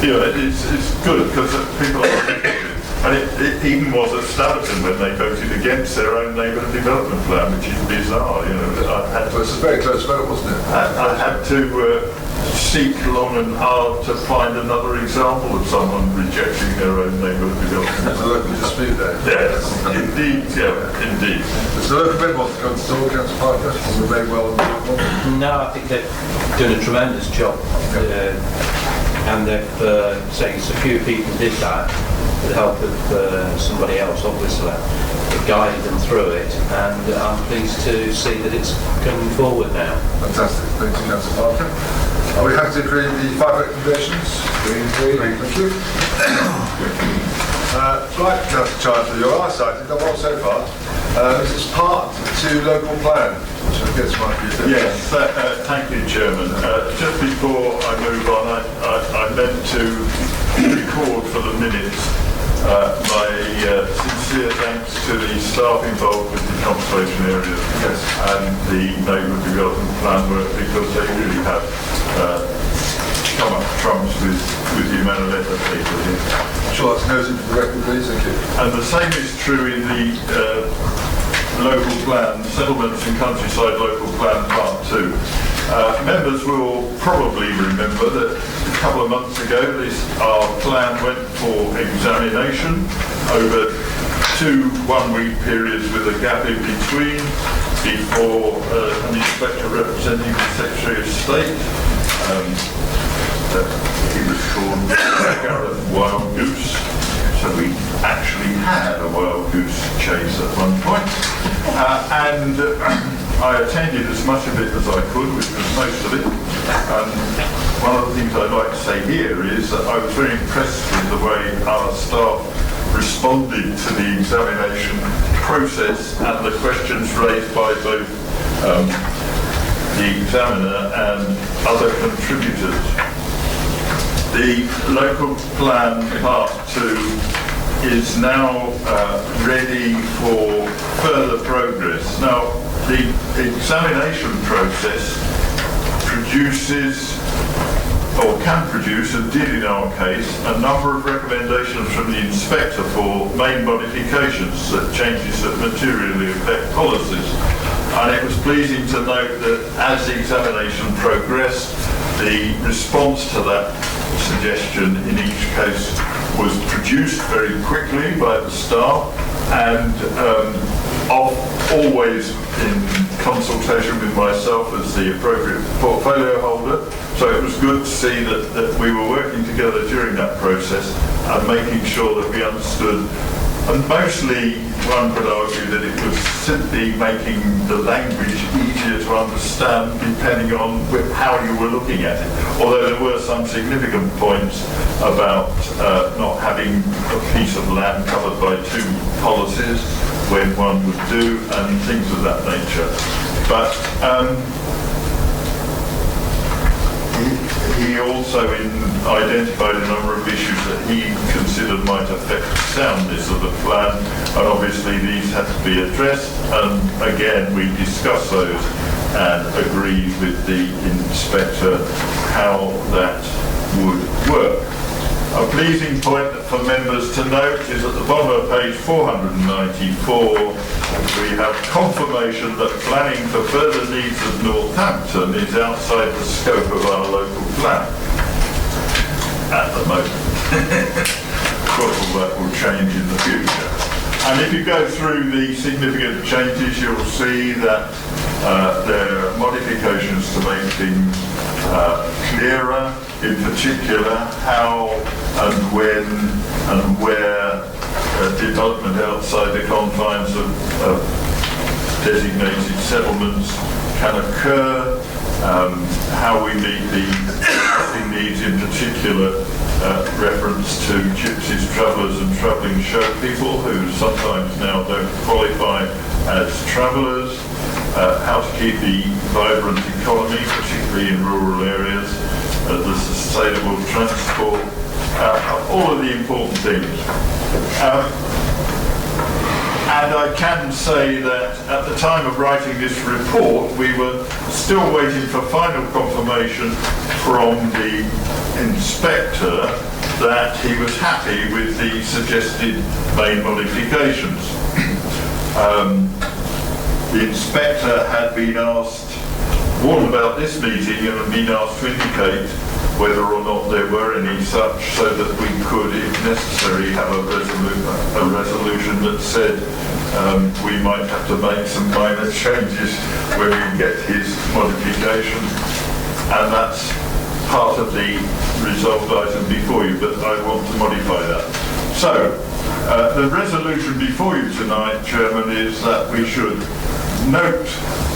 Yeah, it's good because people are interested. And it even was at Staverton when they voted against their own neighbourhood development plan, which is bizarre. You know, So it's a very close vote, wasn't it? I had to seek long and hard to find another example of someone rejecting their own neighbourhood development. There's a local dispute there. Yes, indeed, yeah, indeed. Does the local member want to come to talk, Councillor Parker? We're very well. No, I think they've done a tremendous job. And they've, say, a few people did that with the help of somebody else, obviously. It guided them through it, and I'm pleased to see that it's coming forward now. Fantastic. Thank you, Councillor Parker. Are we happy to agree with the 5 recommendations? We agree. Thank you. Right, Councillor Chandler, your eyesight has done well so far. This is part 2 local plan, which I guess might be a bit... Yes, thank you, Chairman. Just before I move on, I meant to record for the minutes my sincere thanks to the staff involved with the conservation areas and the neighbourhood development plan work, because they really have come up trumps with the amount of effort they put in. I'm sure that's noted for the record, please. Thank you. And the same is true in the local plan, settlements and countryside local plan part 2. Members will probably remember that a couple of months ago our plan went for examination over 2 one-week periods with a gap in between before an inspector representing the Secretary of State. He was called Gareth Wild Goose. So we actually had a wild goose chase at one point. And I attended as much of it as I could, which was most of it. One of the things I'd like to say here is that I was very impressed with the way our staff responded to the examination process and the questions raised by both the examiner and other contributors. The local plan part 2 is now ready for further progress. Now, the examination process produces, or can produce, and did in our case, a number of recommendations from the inspector for main modifications, changes that materially affect policies. And it was pleasing to note that as the examination progressed, the response to that suggestion in each case was produced very quickly by the staff, and always in consultation with myself as the appropriate portfolio holder. So it was good to see that we were working together during that process and making sure that we understood. And mostly, one could argue that it was simply making the language easier to understand depending on how you were looking at it. Although there were some significant points about not having a piece of land covered by 2 policies when one would do, and things of that nature. But he also identified a number of issues that he considered might affect the soundness of the plan, and obviously these had to be addressed, and again we discussed those and agreed with the inspector how that would work. A pleasing point for members to note is at the bottom of page 494, we have confirmation that planning for further needs of Northampton is outside the scope of our local plan at the moment. Of course, all that will change in the future. And if you go through the significant changes, you'll see that there are modifications to make things clearer, in particular how and when and where development outside the confines of designated settlements can occur, how we meet the housing needs, in particular reference to gypsies, travellers and travelling show people who sometimes now don't qualify as travellers, how to keep the vibrant economy, particularly in rural areas, the sustainable transport, all of the important things. And I can say that at the time of writing this report, we were still waiting for final confirmation from the inspector that he was happy with the suggested main modifications. The inspector had been warned about this meeting and had been asked to indicate whether or not there were any such, so that we could, if necessary, have a resolution that said we might have to make some minor changes when we get his modification. And that's part of the resolved item before you, but I want to modify that. So, the resolution before you tonight, Chairman, is that we should note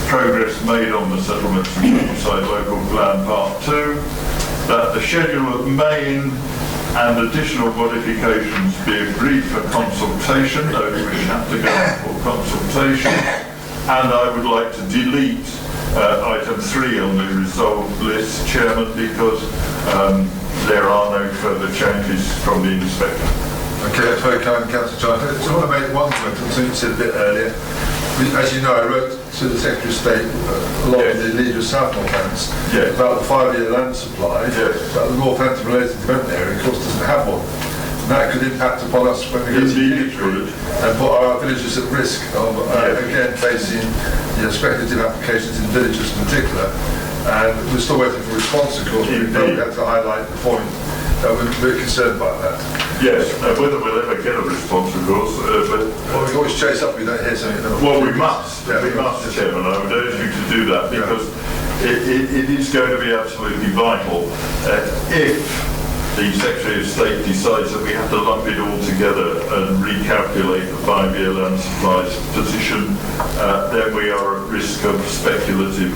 progress made on the Settlements and Countryside Local Plan Part 2, that the schedule of main and additional modifications be agreed for consultation, those which have to go for consultation, and I would like to delete item 3 on the resolved list, Chairman, because there are no further changes from the inspector. Okay, that's very kind, Councillor John. I just want to make one comment on something you said a bit earlier. As you know, I wrote to the Secretary of State along with the leader of South Northampton about the 5-year land supply, but the Northampton related development area, of course, doesn't have one. And that could impact upon us when we go to Daventry and put our villages at risk of, again, facing speculative applications in villages in particular. And we're still waiting for a response, of course, but we probably have to highlight the point that we're very concerned about that. Yes, whether we'll ever get a response, of course, but... Well, we always chase up, we don't hear something. Well, we must, Chairman, I would urge you to do that, because it is going to be absolutely vital if the Secretary of State decides that we have to lump it all together and recalculate the 5-year land supplies position, then we are at risk of speculative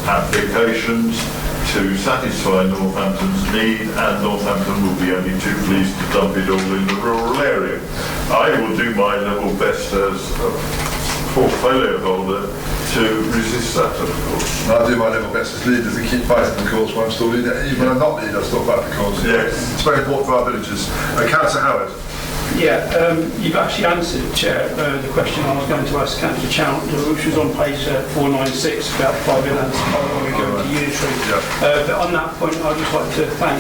applications to satisfy Northampton's need, and Northampton will be only too pleased to dump it all in the rural area. I will do my level best as a portfolio holder to resist that, of course. I'll do my level best as leader to keep fighting the cause while I'm still leader. Even when I'm not leader, I'll still fight the cause. Yes. It's very important for our villages. Councillor Howard. Yeah, you've actually answered, Chair, the question I was going to ask Councillor Chalmers, which was on page 496 about 5-year land supply when we go into Unitary. But on that point, I'd just like to thank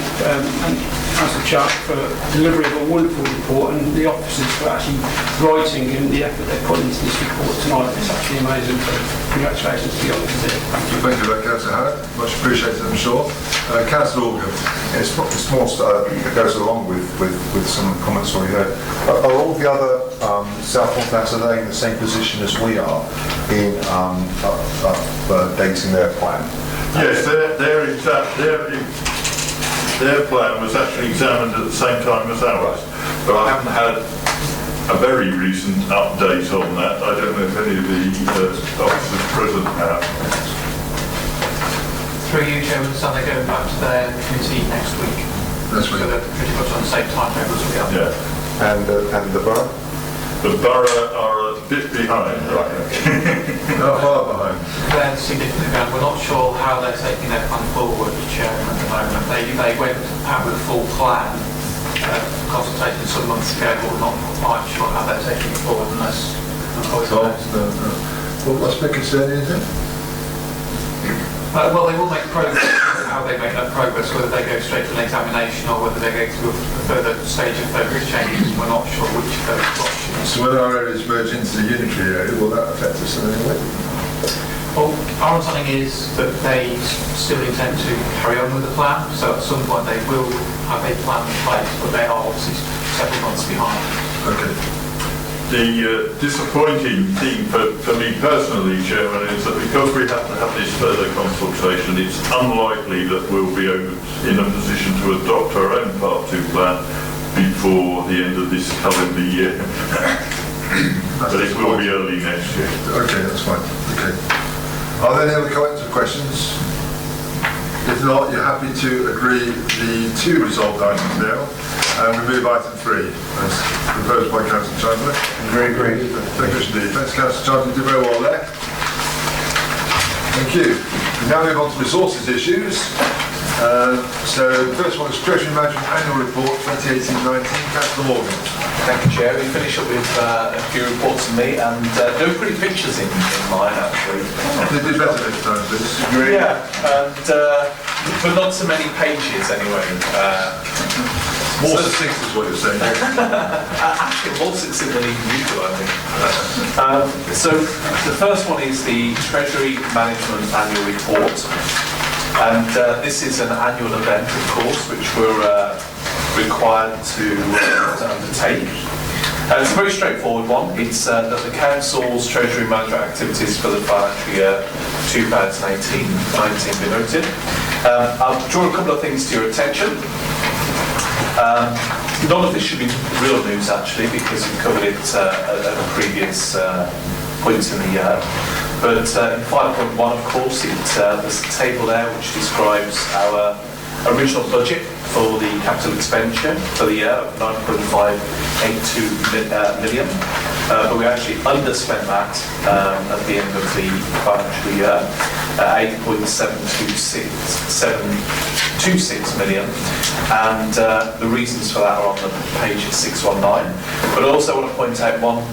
Councillor Chalmers for delivery of a wonderful report, and the officers for actually writing and the effort they put into this report tonight. It's actually amazing. So congratulations to the officers here. Thank you. Thank you, Councillor Howard. Much appreciated, I'm sure. Councillor Organ. It's more it goes along with some of the comments we heard. Are all the other South Northampton in the same position as we are in updating their plan? Yes, their plan was actually examined at the same time as ours, but I haven't had a very recent update on that. I don't know if any of the officers present have. Through you, Chairman, so they're going back to their committee next week. Next week. So they're pretty much on the same timetable as we are. Yeah. And the borough? The borough are a bit behind. Right. Not far behind. They're significantly behind. We're not sure how they're taking their plan forward, Chairman, at the moment. They went out with a full plan, consultation some months ago, but we're not quite sure how they're taking it forward unless... Well, what's my concern is it? Well, they will make progress. How they make that progress, whether they go straight to an examination or whether they go through a further stage of focus changes, we're not sure which of those options. So when our areas merge into the unitary area, will that affect us in any way? Well, our understanding is that they still intend to carry on with the plan, so at some point they will have a plan in place, but they are obviously several months behind. Okay. The disappointing thing for me personally, Chairman, is that because we have to have this further consultation, it's unlikely that we'll be in a position to adopt our own Part 2 plan before the end of this calendar year. But it will be early next year. Okay, that's fine. Okay. Are there any other comments or questions? If not, you're happy to agree the 2 resolved items now and remove item 3 as proposed by Councillor Chandler? Agree. Thank you indeed. Thanks, Councillor Chandler. You did very well there. Thank you. We now move on to resources issues. So the first one is Treasury Management Annual Report 2018-19. Councillor Morgan. Thank you, Chair. We finish up with a few reports from me, and no pretty pictures in mine, actually. They did better this time, please. Yeah, and but not so many pages anyway. More succinct is what you're saying. Actually, more succinct than even usual, I think. So the first one is the Treasury Management Annual Report, and this is an annual event, of course, which we're required to undertake. It's a very straightforward one. It's that the Council's Treasury Management activities for the financial year 2018-19 be noted. I'll draw a couple of things to your attention. None of this should be real news, actually, because we covered it at a previous point in the year. But in 5.1, of course, there's a table there which describes our original budget for the capital expenditure for the year of 9.582 million. But we actually underspent that at the end of the financial year, 8.726 million. And the reasons for that are on the page 619. But I also want to point out one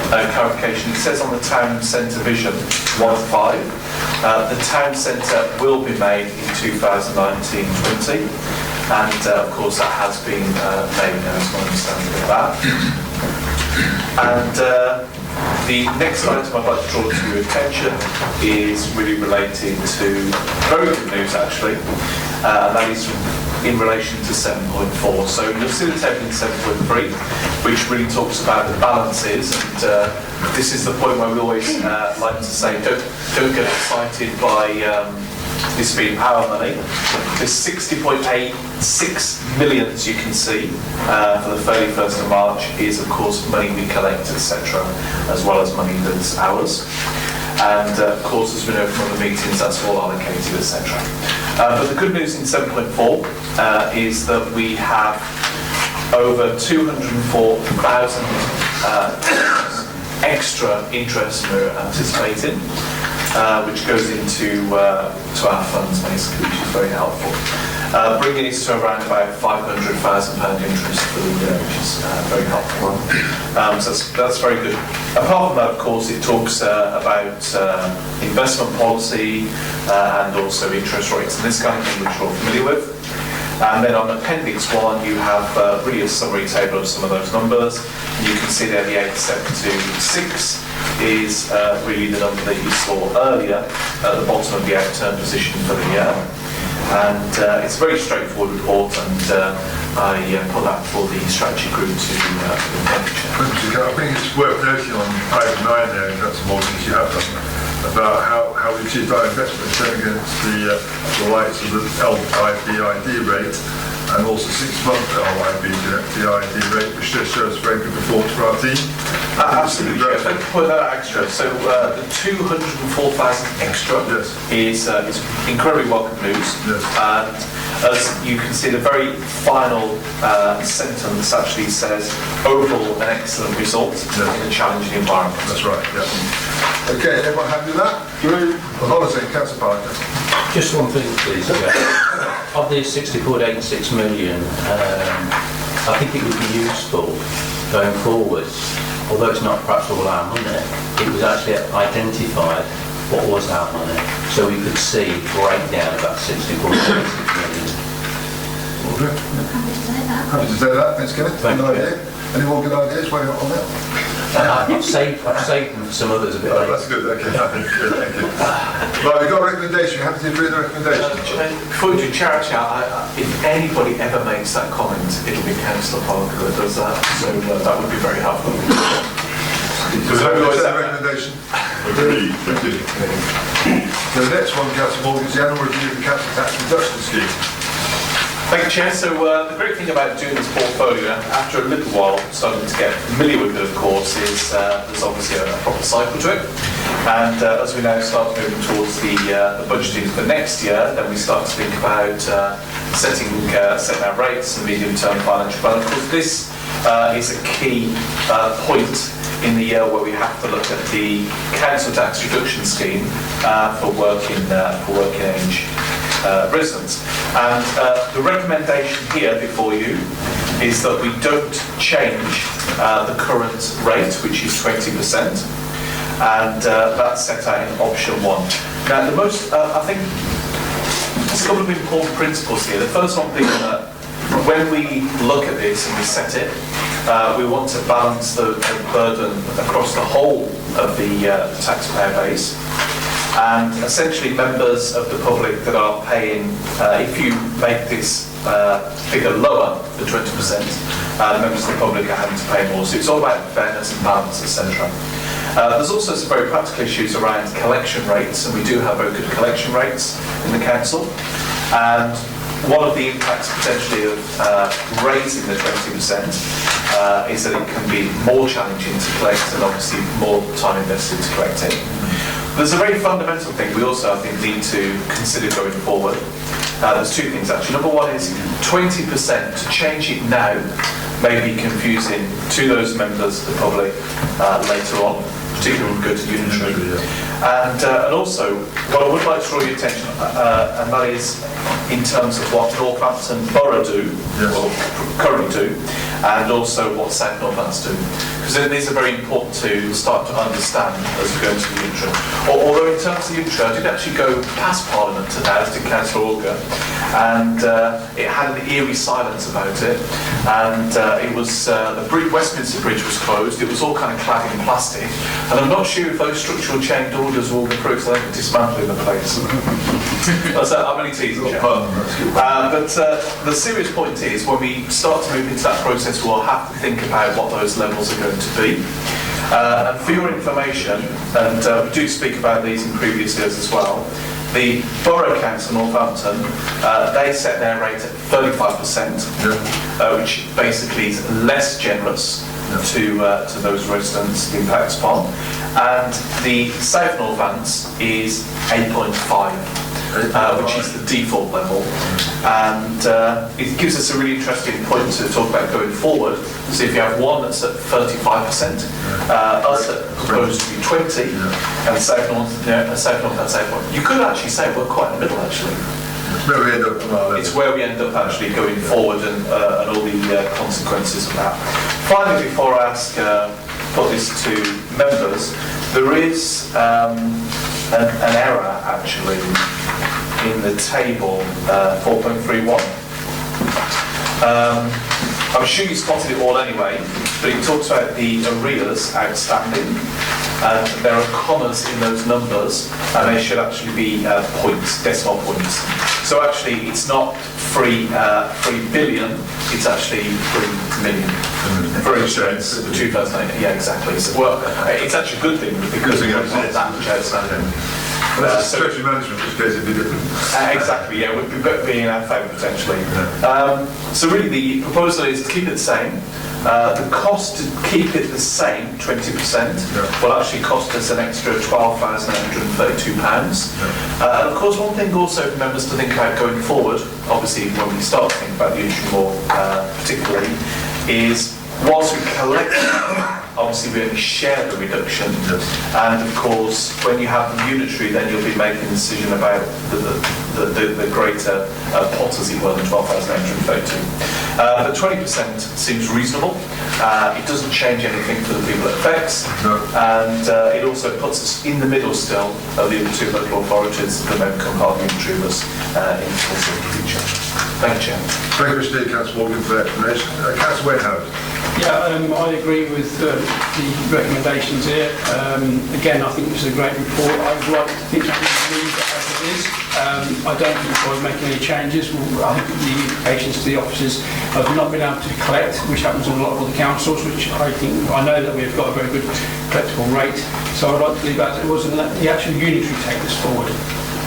clarification. It says on the Town Centre Vision 1.5, the Town Centre will be made in 2019-20, and of course that has been made, as my understanding of that. And the next item I'd like to draw to your attention is really related to very good news, actually, and that is in relation to 7.4. So you'll see the table in 7.3, which really talks about the balances, and this is the point where we always like to say, don't get excited by this being our money. This 60.86 million, as you can see, for the 31st of March is, of course, money we collect, etc., as well as money that's ours. And of course, as we know from other meetings, that's all allocated, etc. But the good news in 7.4 is that we have over 204,000 extra interest we're anticipating, which goes into to our funds, basically, which is very helpful. Bringing us to around about £500,000 interest for the year, which is very helpful. So that's very good. Apart from that, of course, it talks about investment policy and also interest rates and this kind of thing, which you're all familiar with. And then on Appendix 1, you have really a summary table of some of those numbers. And you can see there the 8726 is really the number that you saw earlier at the bottom of the outturn position for the year. And it's a very straightforward report, and I put that for the strategy group to I think it's worth noting on item 9 there, and that's more than you have done, about how we achieved our investment return against the likes of the LIBID rate and also 6-month LIBID rate, which just shows very good performance for our team. Absolutely. Let me point that out extra. So the 204,000 extra is incredibly welcome news. Yes. And as you can see the very final sentence actually says, overall an excellent result in a challenging environment. That's right, yeah. Okay, everyone happy with that? Well, honestly, Councillor Parker. Just one thing, please. Of the 64.86 million, I think it would be useful going forward, although it's not perhaps all our money, it was actually identified what was our money, so we could see breakdown of that 64.86 million. Happy to say that, thanks Kenneth. Thank Good you. idea. Any more good ideas while you're on that? I've saved them for some others a bit later. That's good, okay, thank you. Right, we've got a recommendation, you happy to agree with the recommendation? Before we do charity out, if anybody ever makes that comment, it'll be Councillor Parker that does that, so that would be very helpful. Does everyone accept the recommendation? Agreed, thank you. So the next one, Councillor Morgan, is the annual review of the council tax reduction scheme. Thank you, Chair. So the great thing about doing this portfolio, after a little while starting to get familiar with it, of course, is there's obviously a proper cycle to it. And as we now start moving towards the budgeting for next year, then we start to think about setting our rates and medium-term financial plan. Of course, this is a key point in the year where we have to look at the council tax reduction scheme for working age residents. And the recommendation here before you is that we don't change the current rate, which is 20%, and that's set out in option 1. Now, the most, I think, there's a couple of important principles here. The first one being that when we look at this and we set it, we want to balance the burden across the whole of the taxpayer base. And essentially members of the public that are paying, if you make this figure lower than 20%, members of the public are having to pay more. So it's all about fairness and balance, etc. There's also some very practical issues around collection rates, and we do have very good collection rates in the council. And one of the impacts potentially of raising the 20% is that it can be more challenging to collect and obviously more time invested to collect it. There's a very fundamental thing we also, I think, need to consider going forward. There's two things actually. Number one is 20%. To change it now may be confusing to those members of the public later on, particularly when we go to Unitary. And also, what I would like to draw your attention, and that is in terms of what Northampton Borough do, or currently do, and also what South Northants do. Because these are very important to start to understand as we go into the Unitary. Although in terms of the Unitary, I did actually go past Parliament today, as did Councillor Auger, and it had an eerie silence about it. And it was, the Westminster Bridge was closed, it was all kind of clad in plastic, and I'm not sure if those structural change orders will be approved, so they can dismantle the place. I'm only teasing you. But the serious point is, when we start to move into that process, we'll have to think about what those levels are going to be. And for your information, and we do speak about these in previous years as well, the Borough Council Northampton, they set their rate at 35%, which basically is less generous to those residents the impacts upon. And the South Northants is 8.5. Which is the default level, and it gives us a really interesting point to talk about going forward. So if you have one that's at 35%, us that proposed to be 20, and South Northants 8. You could actually say we're quite in the middle actually. It's where we end up actually going forward, and all the consequences of that. Finally, before I put this to members, there is an error actually in the table 4.31. I'm sure you spotted it all anyway, but it talks about the arrears outstanding, and there are commas in those numbers, and they should actually be points, decimal points. So actually it's not 3 billion, it's actually 3 million. For instance, the 2008, yeah, exactly. So, well, it's actually a good thing because we have that much outstanding. That's Treasury management, which goes a bit different. Exactly, yeah, we'd be in our favour potentially. So really the proposal is to keep it the same, The cost to keep it the same, 20%, will actually cost us an extra £12,832. And of course, one thing also for members to think about going forward, obviously when we start to think about the interim more particularly, is whilst we collect, obviously we only share the reduction, and of course when you have the unitary, then you'll be making a decision about the greater pot, as it were, than 12,832. But 20% seems reasonable. It doesn't change anything for the people it affects, and it also puts us in the middle still of the other two local authorities that may become part of the unitary of us in the future. Thank you, Chair. Thank you, Mr. Councillor Morgan, for that explanation. Councillor Wainhouse. Yeah, I agree with the recommendations here. Again, I think this is a great report. I would like to think that we leave it as it is. I don't think we'll make any changes. I think the implications to the officers have not been able to collect, which happens in a lot of other councils, which I know that we've got a very good collectible rate. So I'd like to leave that as it was, and let the actual unitary take this forward.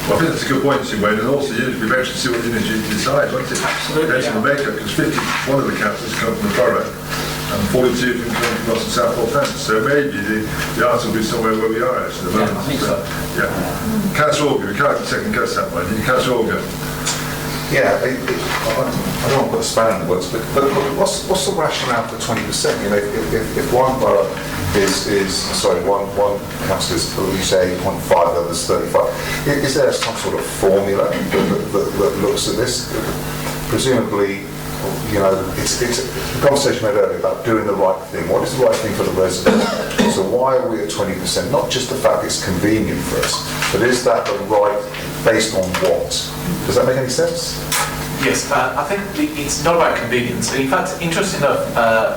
Well, I think that's a good point, Wayne, and also you eventually see what unit you decide, won't it? Absolutely. That's the makeup, because 51 of the councils come from the borough, and 42 from Ross and South Northampton, so maybe the answer will be somewhere where we are actually at the moment. I think so. Yeah. Councillor Organ, we can't second guess that one. Councillor Organ. Yeah, I don't want to put a spanner in the works, but what's the rationale for 20%? You know, if one borough one council is, you say 8.5, the other's 35. Is there some sort of formula that looks at this? Presumably, you know, it's the conversation we had earlier about doing the right thing. What is the right thing for the residents? So why are we at 20%? Not just the fact it's convenient for us, but is that the right, based on what? Does that make any sense? Yes, I think it's not about convenience. In fact, interesting enough,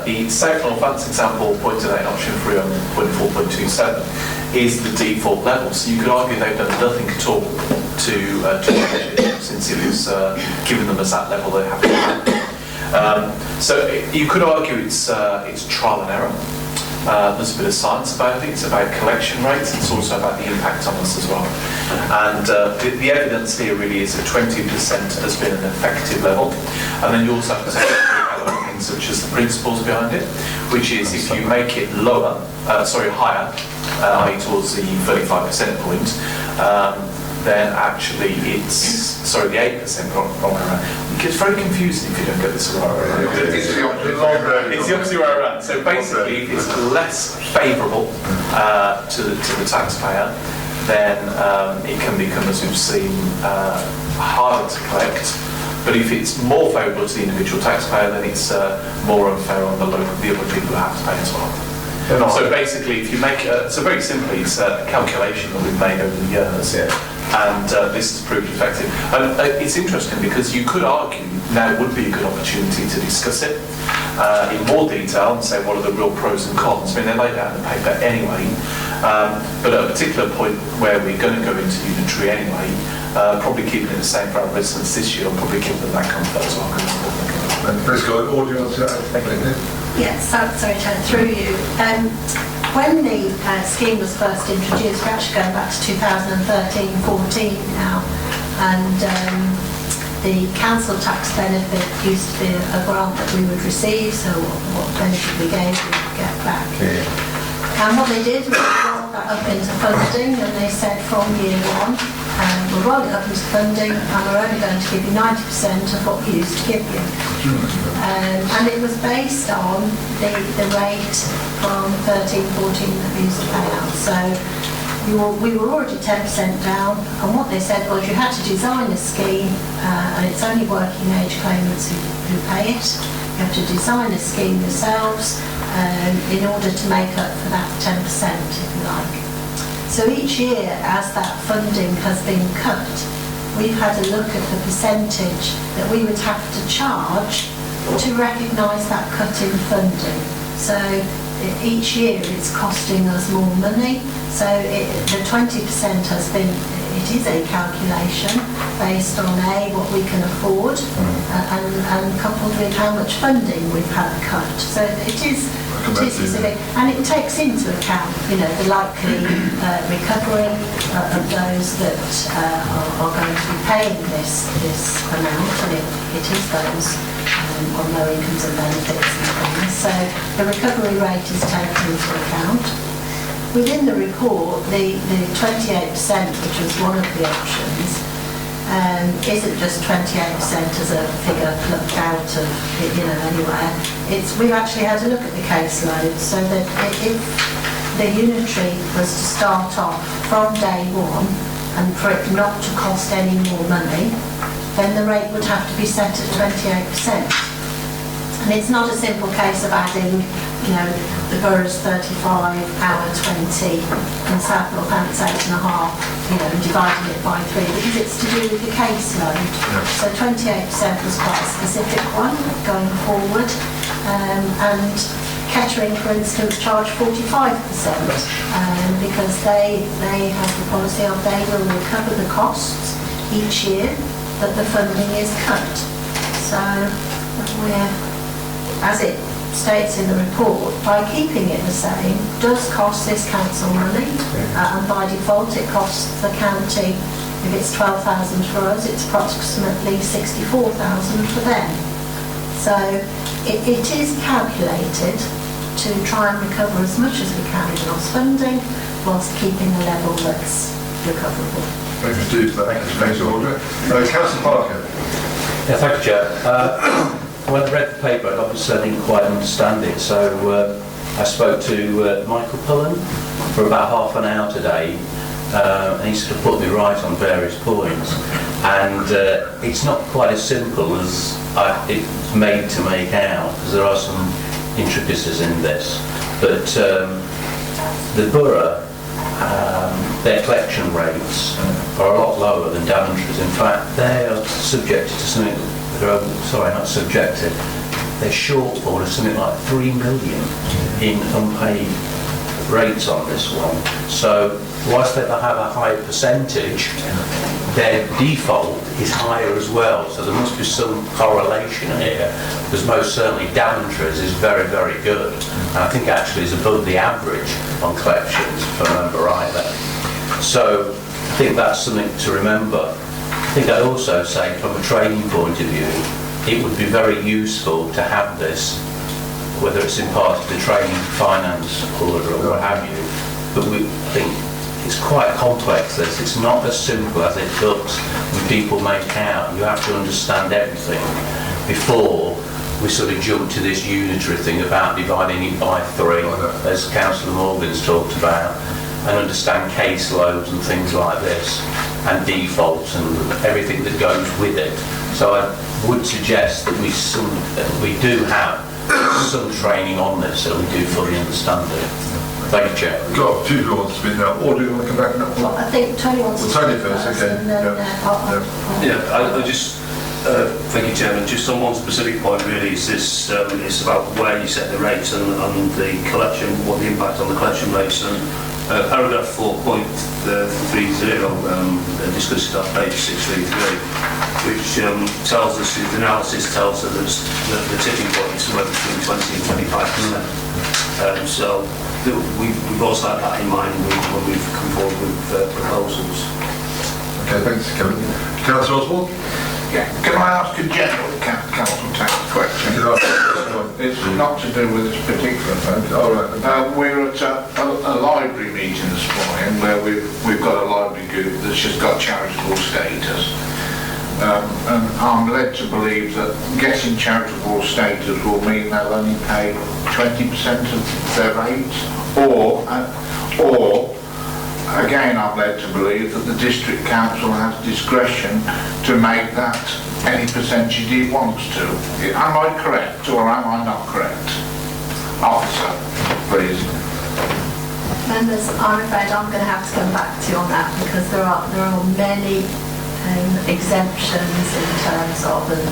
the South Northampton example pointed out in option 3 on 0.4.27 is the default level. So you could argue they've done nothing at all to change it since it was given them as that level they have to have. So you could argue it's trial and error. There's a bit of science about it. It's about collection rates. It's also about the impact on us as well. And the evidence here really is that 20% has been an effective level. And then you also have to take other things such as the principles behind it, which is if you make it higher, i.e. towards the 35% point, then actually it's, the 8% wrong around. It gets very confusing if you don't get this right. It's the opposite way around. So basically, if it's less favourable to the taxpayer, then it can become, as we've seen, harder to collect. But if it's more favourable to the individual taxpayer, then it's more unfair on the other people who have to pay as well. So basically, if you make very simply, it's a calculation that we've made over the years, and this has proved effective. And it's interesting because you could argue now would be a good opportunity to discuss it in more detail and say what are the real pros and cons. I mean, they're laid out in the paper anyway, but at a particular point where we're going to go into unitary anyway, probably keeping it the same for our residents this year, and probably give them that comfort as well. Let's go. Audience. Yes, sorry, Chair, through you. When the scheme was first introduced, we're actually going back to 2013-14 now, and the council tax benefit used to be a grant that we would receive, so what benefit we gave, we would get back. And what they did was roll that up into funding, and they said from year one, we'll roll it up into funding, and we're only going to give you 90% of what we used to give you. And it was based on the rate from 13-14 that we used to pay out. So we were already 10% down, and what they said was you had to design a scheme, and it's only working age claimants who pay it. You have to design a scheme yourselves in order to make up for that 10%, if you like. So each year, as that funding has been cut, we've had a look at the percentage that we would have to charge to recognise that cut in funding. So each year it's costing us more money. So the 20% has been, it is a calculation based on what we can afford and coupled with how much funding we've had cut. So it is specific, and it takes into account, the likely recovery of those that are going to be paying this amount, and it is those on low incomes and benefits and things. So the recovery rate is taken into account. Within the report, the 28%, which was one of the options, isn't just 28% as a figure plucked out of anywhere. We've actually had a look at the caseload, so that if the unitary was to start off from day one and for it not to cost any more money, then the rate would have to be set at 28%. And it's not a simple case of adding, the borough's 35, our 20, and South Northampton's 8.5, and dividing it by 3, because it's to do with the caseload. Yeah. So 28% was quite a specific one going forward. And Kettering, for instance, charge 45% because they have the policy of they will recover the costs each year that the funding is cut. So as it states in the report, by keeping it the same, does cost this council money, and by default it costs the county, if it's 12,000 for us, it's approximately 64,000 for them. So it is calculated to try and recover as much as we can in lost funding, whilst keeping a level that's recoverable. Thank you, Steve, for that explanation, Audrey. Councillor Parker. Yeah, thank you, Chair. When I read the paper, I obviously didn't quite understand it, so I spoke to Michael Pullen for about half an hour today, and he sort of put me right on various points. And it's not quite as simple as it's made to make out, because there are some intricacies in this. But the borough, their collection rates are a lot lower than Daventry's. In fact, they are subjected to something, not subjected, their shortfall is something like 3 million in unpaid rates on this one. So whilst they have a higher percentage, their default is higher as well. So there must be some correlation here, because most certainly Daventry's is very, very good. And I think actually is above the average on collections, if I remember right there. So I think that's something to remember. I think I'd also say from a training point of view, it would be very useful to have this, whether it's in part of the training finance order or what have you, but we think it's quite complex, this. It's not as simple as it looks when people make out. You have to understand everything before we sort of jump to this unitary thing about dividing it by 3, as Councillor Morgan's talked about, and understand caseloads and things like this, and defaults and everything that goes with it. So I would suggest that we do have some training on this, so we do fully understand it. Thank you, Chair. We've got a few people wants to speak now. Or do you want to come back now? Well, I think Tony wants to Tony speak first, okay. and then I just, thank you, Chairman. Just on one specific point, really, is this, it's about where you set the rates and the collection, what the impact on the collection rates. And paragraph 4.30 discussed on page 633, which tells us, the analysis tells us that the tipping point is somewhere between 20 and 25%. So we've also had that in mind when we've come forward with proposals. Okay, thanks, Kevin. Councillor Oswald? Yeah. Can I ask a general council tax question? It's not to do with this particular vote. Oh, right. We were at a library meeting this morning where we've got a library group that's just got charitable status. And I'm led to believe that getting charitable status will mean they'll only pay 20% of their rates, or again I'm led to believe that the district council has discretion to make that any percentage it wants to. Am I correct or am I not correct? Officer, please. members, I'm afraid I'm going to have to come back to you on that, because there are many exemptions in terms of, and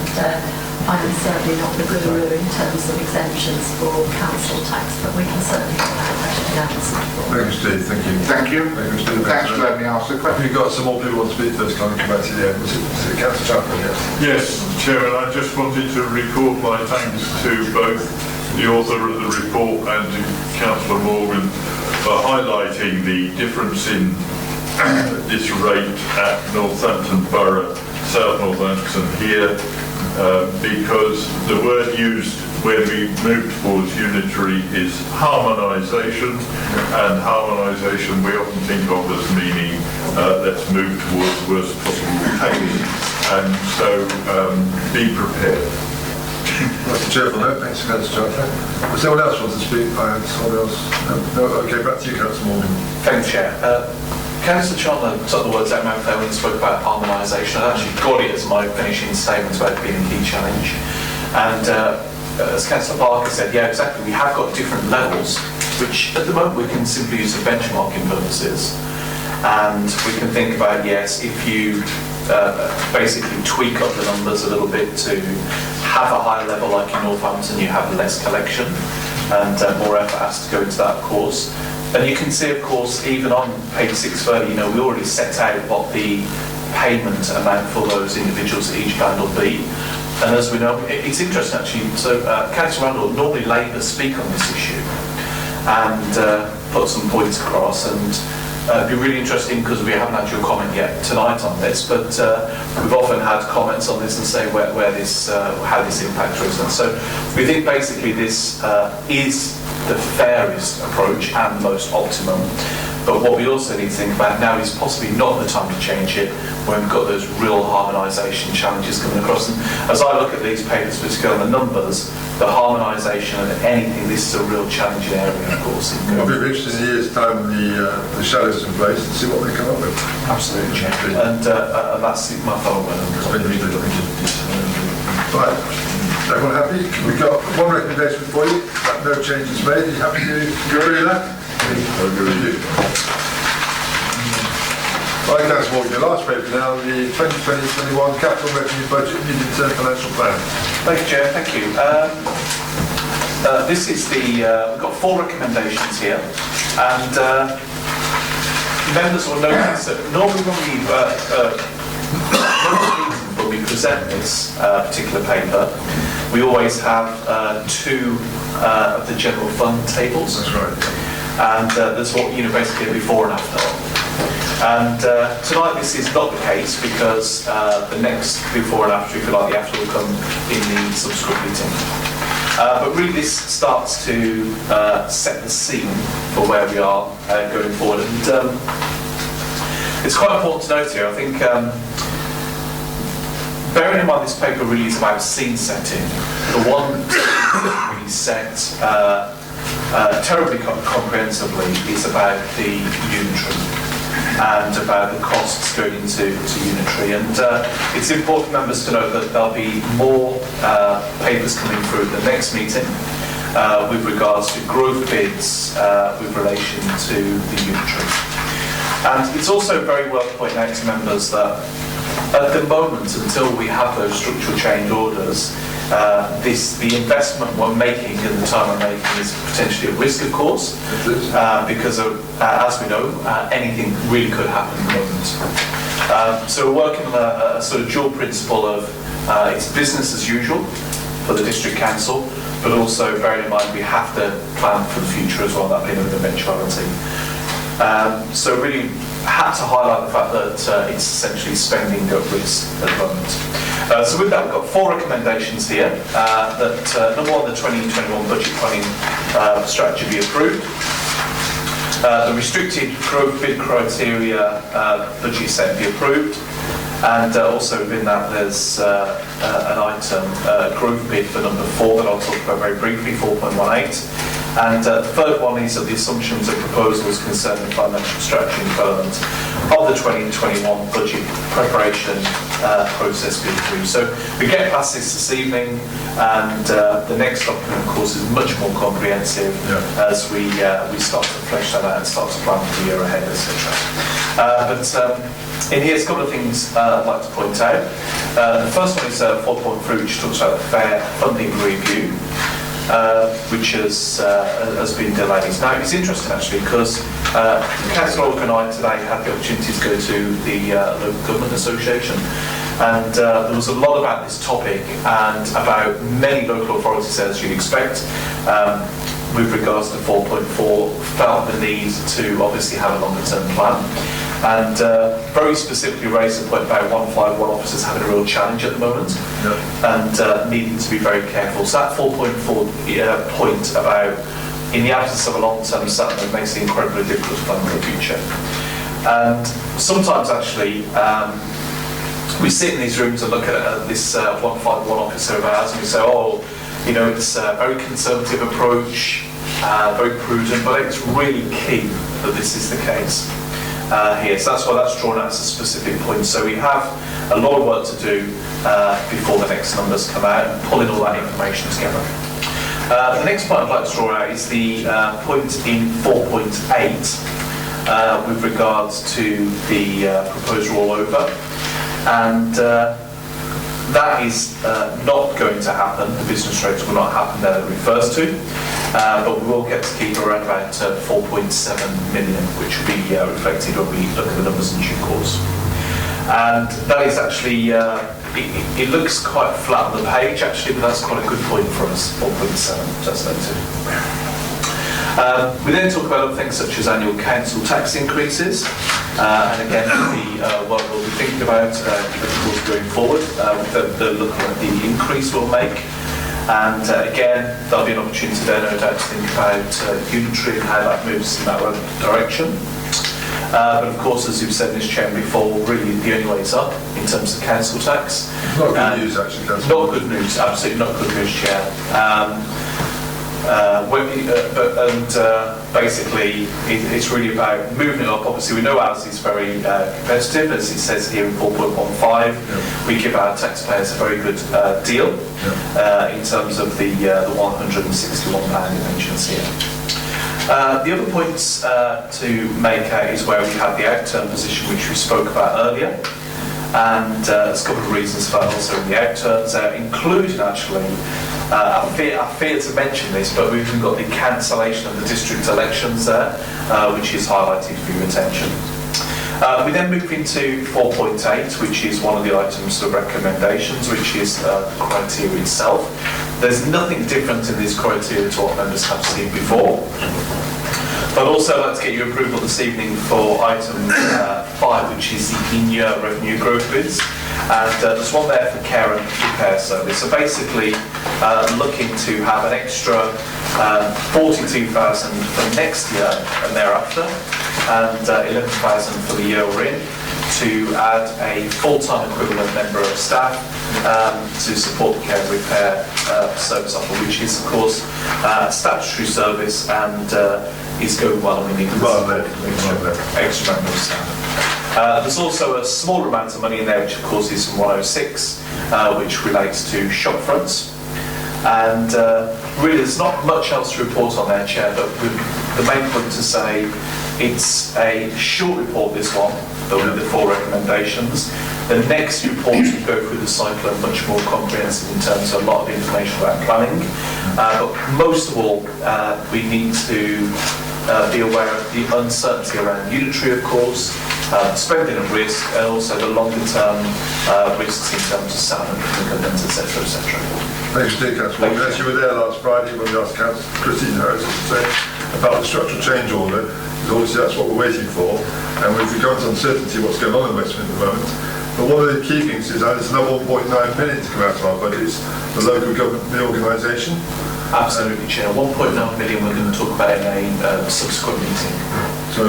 I'm certainly not the guru in terms of exemptions for council tax, but we can certainly get that question answered. Thank you, Steve. Thank you. Thank you. Thank you, Steve. Thanks for letting me ask the question. We've got some more people want to speak first. Can I come back to the end? Was it Councillor Chapter? Yes, Chairman, I just wanted to record my thanks to both the author of the report and to Councillor Morgan for highlighting the difference in this rate at Northampton Borough, South Northampton here, because the word used when we move towards unitary is harmonisation, and harmonisation we often think of as meaning let's move towards the worst possible case, and so be prepared. That's a cheerful note. Thanks, Councillor Chapter. Does anyone else want to speak? Someone else? No? Okay, back to you, Councillor Morgan. Thank you, Chair. Councillor Chandler took the words out of my mouth there when he spoke about harmonisation. I actually got it as my finishing statement about it being a key challenge. And as Councillor Parker said, yeah, exactly, we have got different levels, which at the moment we can simply use for benchmarking purposes. And we can think about, yes, if you basically tweak up the numbers a little bit to have a higher level, like in Northampton, you have less collection and more effort has to go into that, of course. And you can see, of course, even on page 630, we already set out what the payment amount for those individuals at each band will be. And as we know, it's interesting actually, so Councillor Randall, normally Labour speak on this issue and put some points across, and it'd be really interesting because we haven't had your comment yet tonight on this, but we've often had comments on this and say where this, how this impacts residents. So we think basically this is the fairest approach and the most optimum. But what we also need to think about now is possibly not the time to change it when we've got those real harmonisation challenges coming across. And as I look at these papers, particularly on the numbers, the harmonisation and anything, this is a real challenging area, of course. I'll be interested in a year's time when the shadows in place and see what they come up with. Absolutely. And that's my final word. Right. Everyone happy? We've got one recommendation for you. No changes made. Are you happy to agree with that? I agree with you. Right, Councillor Morgan, your last paper now, the 2020-21 Capital Revenue Budget Medium-Term Financial Plan. Thank you, Chair. Thank you. This is the, we've got 4 recommendations here, and members will notice that normally when we present this particular paper, we always have 2 of the general fund tables. That's right. And there's what, basically before and after. And tonight this is not the case because the next before and after, if you like, the after will come in the subsequent meeting. But really this starts to set the scene for where we are going forward. And it's quite important to note here, I think, bearing in mind this paper really is about scene setting. The one really set terribly comprehensively is about the unitary and about the costs going into unitary. And it's important, members, to know that there'll be more papers coming through at the next meeting with regards to growth bids with relation to the unitary. And it's also very worth pointing out to members that at the moment, until we have those structural change orders, the investment we're making and the time we're making is potentially at risk, of course, because as we know, anything really could happen at the moment. So we're working on a sort of dual principle of it's business as usual for the district council, but also bearing in mind we have to plan for the future as well, that being an eventuality. So really had to highlight the fact that it's essentially spending at risk at the moment. So with that, we've got 4 recommendations here. That number 1, the 2021 budget planning strategy be approved. The restricted growth bid criteria budget set be approved. And also within that there's an item, growth bid for number 4 that I'll talk about very briefly, 4.18. And the third one is that the assumptions and proposals concerning the financial strategy and development of the 2021 budget preparation process being through. So we get past this evening, and the next document, of course, is much more comprehensive as we start to flesh that out and start to plan for the year ahead, etc. But in here, there's a couple of things I'd like to point out. The first one is 4.3, which talks about the fair funding review. Which has been delayed. Now it's interesting actually because Councillor Olk and I today had the opportunity to go to the Local Government Association, and there was a lot about this topic and about many local authorities, as you'd expect, with regards to 4.4, felt the need to obviously have a longer term plan. and very specifically raised the point about 151 officers having a real challenge at the moment and needing to be very careful. So that 4.4 point about in the absence of a long-term settlement makes it incredibly difficult to plan for the future. And sometimes actually we sit in these rooms and look at this 151 officer of ours and we say, oh, you know, it's a very conservative approach, very prudent, but it's really key that this is the case here. So that's why that's drawn out as a specific point. So we have a lot of work to do before the next numbers come out and pulling all that information together. The next point I'd like to draw out is the point in 4.8 with regards to the proposed rollover. And that is not going to happen. The business rates will not happen that it refers to, but we will get to keep around about 4.7 million, which will be reflected when we look at the numbers in due course. And that is actually, it looks quite flat on the page actually, but that's quite a good point for us, 4.7, just noted. We then talk about other things such as annual council tax increases, and again what we'll be thinking about of course going forward, the looking at the increase we'll make, and again there'll be an opportunity there no doubt to think about unitary and how that moves in that direction. But of course, as you've said in this chamber before, really the only way is up in terms of council tax. Not good news actually, Councillor. Not good news, absolutely not good news, Chair. Basically, it's really about moving it up. Obviously, we know ours is very competitive, as it says here in 4.15. We give our taxpayers a very good deal in terms of the £161 in pensions here. The other points to make out is where we have the outturn position, which we spoke about earlier. And there's a couple of reasons for that also in the outturns, including actually, I fear to mention this, but we've even got the cancellation of the district elections there, which is highlighted for your attention. We then move into 4.8, which is one of the items of recommendations, which is the criteria itself. There's nothing different in these criteria to what members have seen before. But also I'd like to get your approval this evening for item 5, which is the in-year revenue growth bids. And there's one there for care and repair service. So basically looking to have an extra 42,000 for next year and thereafter, and 11,000 for the year we're in, to add a full-time equivalent member of staff to support the care and repair service offer, which is of course a statutory service and is going well, and we need extra member of staff. There's also a smaller amount of money in there, which of course is from 106, which relates to shop fronts. And really there's not much else to report on there, Chair, but the main point to say it's a short report, this one, but with the 4 recommendations. The next report will go through the cycle and much more comprehensive in terms of a lot of information about planning. But most of all, we need to be aware of the uncertainty around unitary, of course, spending and risk, and also the longer term risks in terms of salmon, commitments, etc., etc. Thanks for Councillor. As you were there last Friday when we asked Councillor Christine Harris to say about the structural change order, because obviously that's what we're waiting for, and with regard to uncertainty what's going on in Westminster at the moment. But one of the key things is that there's another 1.9 million to come out of our budgets, the local government reorganisation. Absolutely, Chair. 1.9 million we're going to talk about in a subsequent meeting. So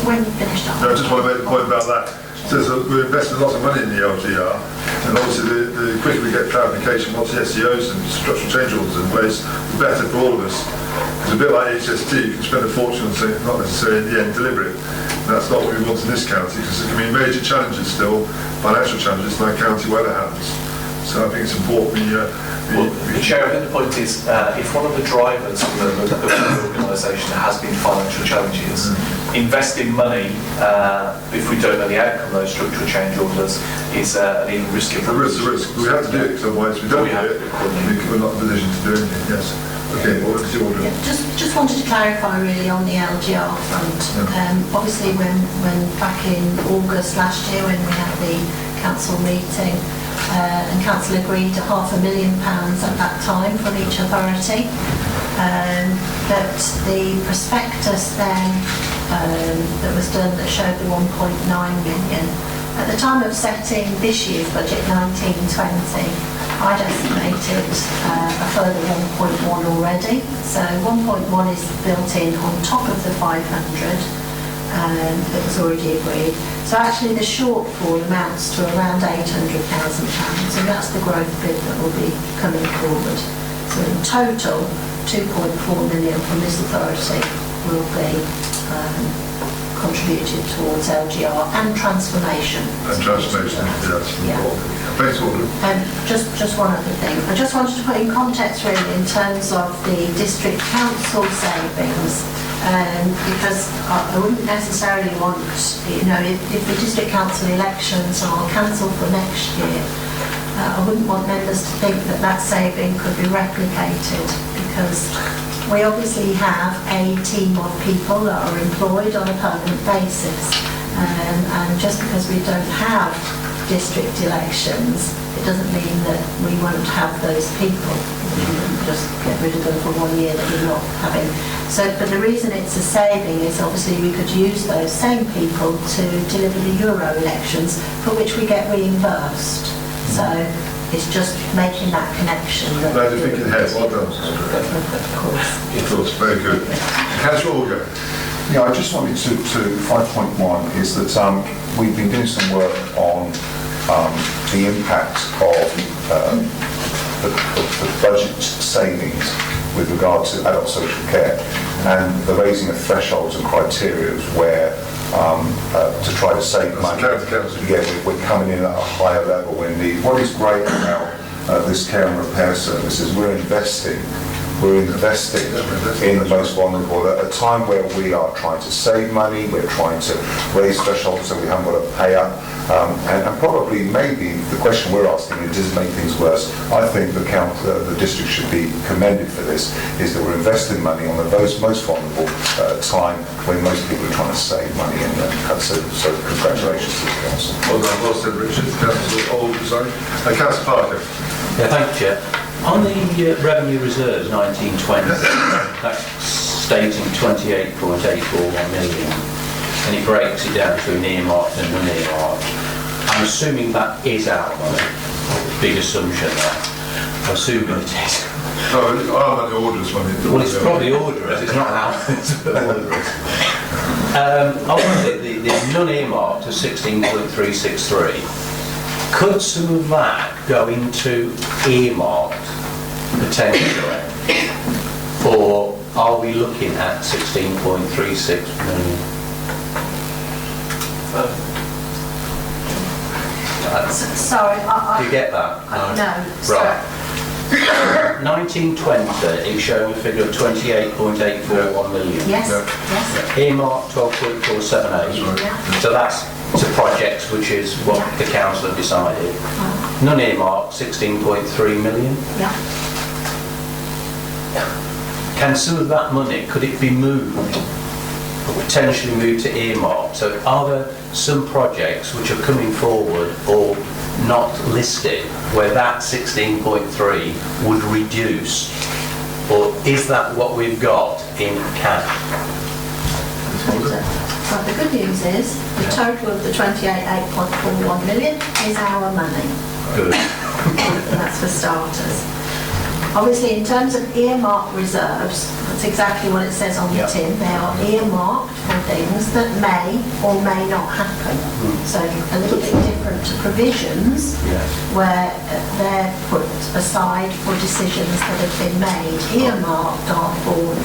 when you finish that. No, I just want to make the point about that. So we're investing lots of money in the LGR, and obviously the quicker we get clarification once the SEOs and structural change orders in place, the better for all of us. It's a bit like HST, you can spend a fortune on something, not necessarily in the end deliver it. And that's not what we want in this county, because there can be major challenges still, financial challenges in our county where that happens. So I think it's important the Chair, I think the point is, if one of the drivers of the organisation has been financial challenges, investing money, if we don't know the outcome of those structural change orders, is an even riskier proposition. The risk. We have to do it, because otherwise we don't do it, we're not in a position to do anything, yes. Okay, what is the order? Yeah, just wanted to clarify really on the LGR front. Obviously when back in August last year when we had the council meeting, and council agreed to £500,000 at that time from each authority. But the prospectus then that was done that showed the 1.9 million. At the time of setting this year's budget, 1920, I'd estimated a further 1.1 already. So 1.1 is built in on top of the 500 that was already agreed. So actually the shortfall amounts to around £800,000, and that's the growth bid that will be coming forward. So in total, 2.4 million from this authority will be contributed towards LGR and transformation. And transformation, yes. Yeah. Thanks, Alderman. Just one other thing. I just wanted to put in context really in terms of the district council savings, because I wouldn't necessarily want, if the district council elections are cancelled for next year, I wouldn't want members to think that that saving could be replicated, because we obviously have a team of people that are employed on a permanent basis, and just because we don't have district elections, it doesn't mean that we won't have those people. We wouldn't just get rid of them for 1 year that we're not having. So, but the reason it's a saving is obviously we could use those same people to deliver the Euro elections, for which we get reimbursed. So it's just making that connection. Glad to think it has. Well done. Of course. Of course, very good. Councillor Orger. Yeah, I just wanted to 5.1 is that we've been doing some work on the impact of the budget savings with regard to adult social care, and the raising of thresholds and criteria where to try to save money. Yeah, we're coming in at a higher level when what is great about this care and repair service is we're investing in the most vulnerable at a time where we are trying to save money, we're trying to raise thresholds so we haven't got to pay up, and probably maybe the question we're asking is, does it make things worse? I think the district should be commended for this, is that we're investing money on the most vulnerable time when most people are trying to save money, and so congratulations to the council. Well done, well said, Richard. Councillor Orger, sorry. Councillor Parker. Yeah, thank you, Chair. On the revenue reserves 1920, that's stating 28.841 million, and it breaks it down between earmarked and non-earmarked. I'm assuming that is our money. Big assumption there. I'm assuming it is. No, I'm at the orders money. Well, it's probably orderers, it's not ours, but orderers. Obviously, the non-earmarked is 16.363. Could some of that go into earmarked potentially, or are we looking at 16.36 million? Sorry, Do you get that? No. Right. 1920 is showing a figure of 28.841 million. Yes. Earmarked 12.478. Yeah. So that's to projects, which is what the council have decided. Non-earmarked 16.3 million. Yeah. Can some of that money, could it be moved, or potentially moved to earmarked? So are there some projects which are coming forward or not listed where that 16.3 would reduce, or is that what we've got in cash? But the good news is the total of the 28.841 million is our money. Good. And that's for starters. Obviously, in terms of earmarked reserves, that's exactly what it says on the tin. They are earmarked for things that may or may not happen. So a little bit different to provisions, where they're put aside for decisions that have been made. Earmarked are for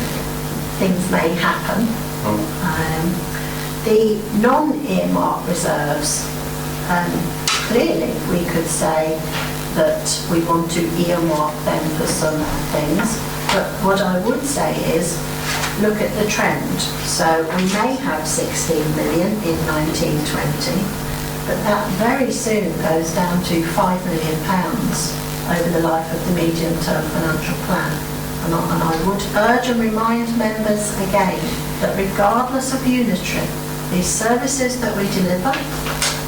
things may happen. The non-earmarked reserves, clearly we could say that we want to earmark them for some things, but what I would say is look at the trend. So we may have 16 million in 1920, but that very soon goes down to £5 million over the life of the medium-term financial plan. And I would urge and remind members again that regardless of unitary, these services that we deliver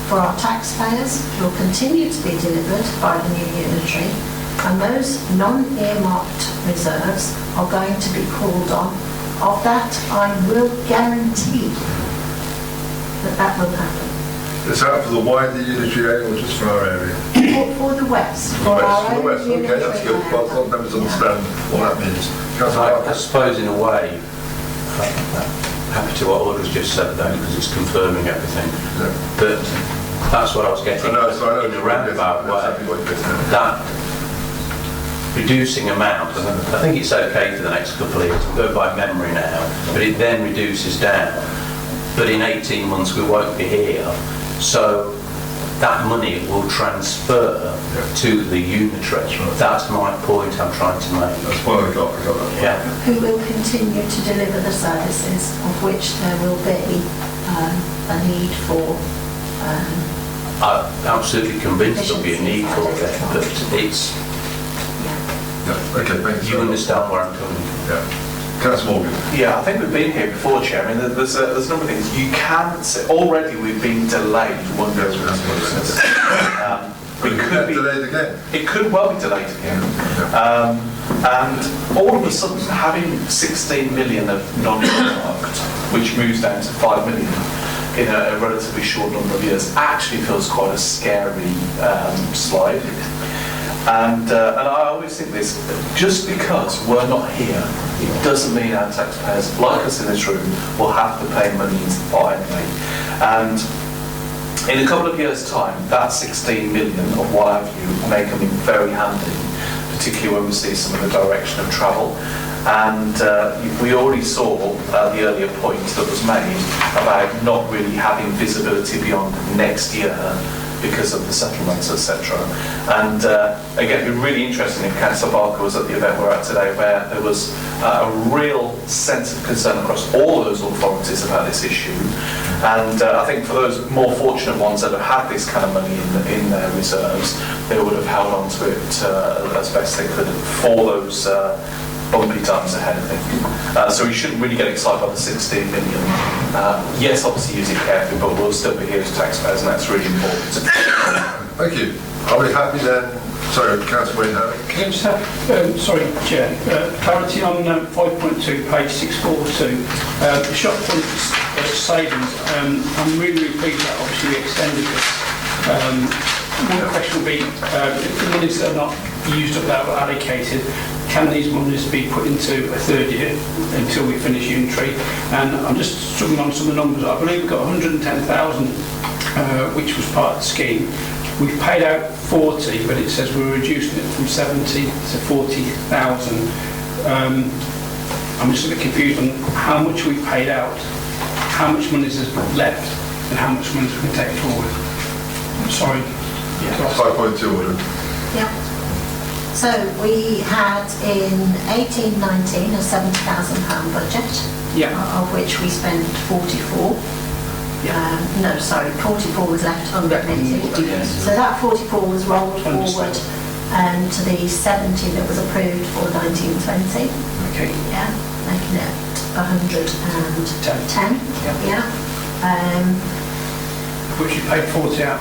for our taxpayers will continue to be delivered by the new unitary, and those non-earmarked reserves are going to be called on of that, I will guarantee that that will happen. Is that for the wider unitary area or just for our area? For the West, For for the our West, own okay, unitary that's good. Well, a lot of members understand what that means. Councillor I Barker? suppose in a way, happy to what Audrey's just said then, because it's confirming everything. Yeah. But that's what I was getting I know, so I know in a roundabout way. exactly what you're getting. That reducing amount, I think it's okay for the next couple of years, we'll go by memory now, but it then reduces down. But in 18 months we won't be here, so that money will transfer to the unitary. That's my point I'm trying to make. That's what I got that. Yeah. who will continue to deliver the services, of which there will be a need for. I'm absolutely convinced there'll be a need for it, but it's, Yeah, okay, thank you. you understand where I'm coming from. Yeah. Councillor Morgan? Yeah, I think we've been here before, Chair. I mean, there's a number of things. You can say, already we've been delayed one day through this process. We could be delayed again. It could well be delayed again. And all of a sudden, having 16 million of non-earmarked, which moves down to 5 million in a relatively short number of years, actually feels quite a scary slide. And I always think this, just because we're not here, it doesn't mean our taxpayers, like us in this room, will have to pay money into the pot anyway. And in a couple of years' time, that 16 million, or what have you, may come in very handy, particularly when we see some of the direction of travel. And we already saw the earlier point that was made about not really having visibility beyond next year because of the settlements, etc. And again, it'd be really interesting if Councillor Barker was at the event we're at today, where there was a real sense of concern across all those authorities about this issue. And I think for those more fortunate ones that have had this kind of money in their reserves, they would have held on to it as best they could for those bumpy times ahead, I think. So we shouldn't really get excited by the 16 million. Yes, obviously use it carefully, but we'll still be here as taxpayers, and that's really important. Thank you. Are we happy then? Sorry, Councillor Wayne Harry. Can I just have, sorry, Chair, clarity on 5.2, page 642, the shop front savings. I'm really pleased that obviously we extended this. One question will be, if the monies that are not used up that were allocated, can these monies be put into a third year until we finish unitary? And I'm just struggling on some of the numbers. I believe we've got 110,000, which was part of the scheme. We've paid out 40, but it says we're reducing it from 70 to 40,000. I'm just a bit confused on how much we've paid out, how much money is left, and how much money we can take forward. I'm sorry. 5.2 order. Yeah. So we had in 18-19 a £70,000 budget, of which we spent 44. No, sorry, 44 was left unremitted. So that 44 was rolled forward to the 70 that was approved for 1920. Okay. Yeah, making it 110. Yeah. Which you paid 40 out.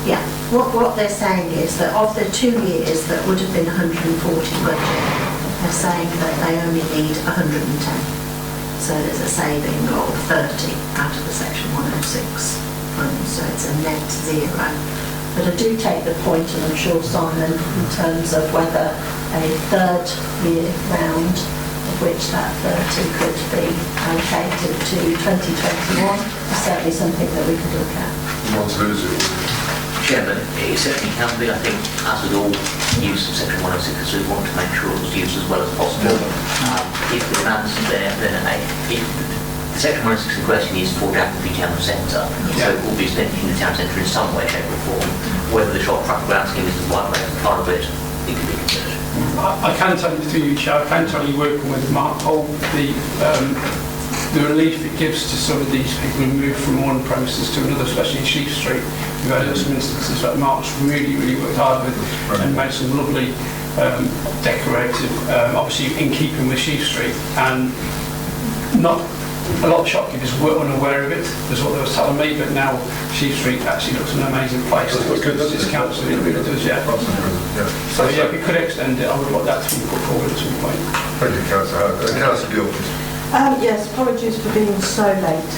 Yeah, what they're saying is that of the 2 years that would have been 140 budget, they're saying that they only need 110. So there's a saving of 30 out of the section 106 fund, so it's a net zero. But I do take the point, and I'm sure Simon, in terms of whether a third year round, of which that 30 could be allocated to 2021, is certainly something that we could look at. You want to lose it? Chairman, it certainly can be. I think as with all use of section 106, we want to make sure it's used as well as possible. If the demands are there, then if the section 106 in question is for Daventry Town Centre, so it will be spent in the town centre in some way, shape or form. Whether the shop front ground scheme is the right way part of it, it can be considered. I can tell you through you, Chair, I can tell you working with Mark Holt, the relief it gives to some of these people who move from one premises to another, especially in Sheep Street. We've had some instances that Mark's really worked hard with and made some lovely decorative, obviously in keeping with Sheep Street, and not a lot of shopkeepers were unaware of it, is what they were telling me, but now Sheep Street actually looks an amazing place. Does it look good, does it? Discounts, it really does, yeah. So yeah, if we could extend it, I would like that to be put forward at some point. Thank you, Councillor. Councillor Guilford. Yes, apologies for being so late.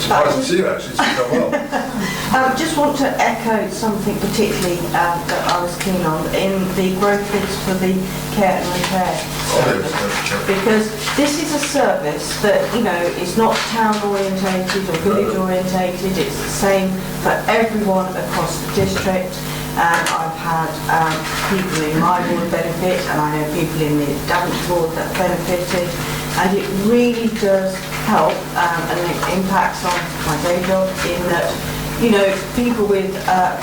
Surprised to see you actually, it's done well. Just want to echo something particularly that I was keen on in the growth bids for the care and repair service. Because this is a service that, you know, is not town orientated or village orientated, it's the same for everyone across the district. And I've had people in my ward benefit, and I know people in the Daventry ward that benefited, and it really does help, and it impacts on my day job in that, you know, people with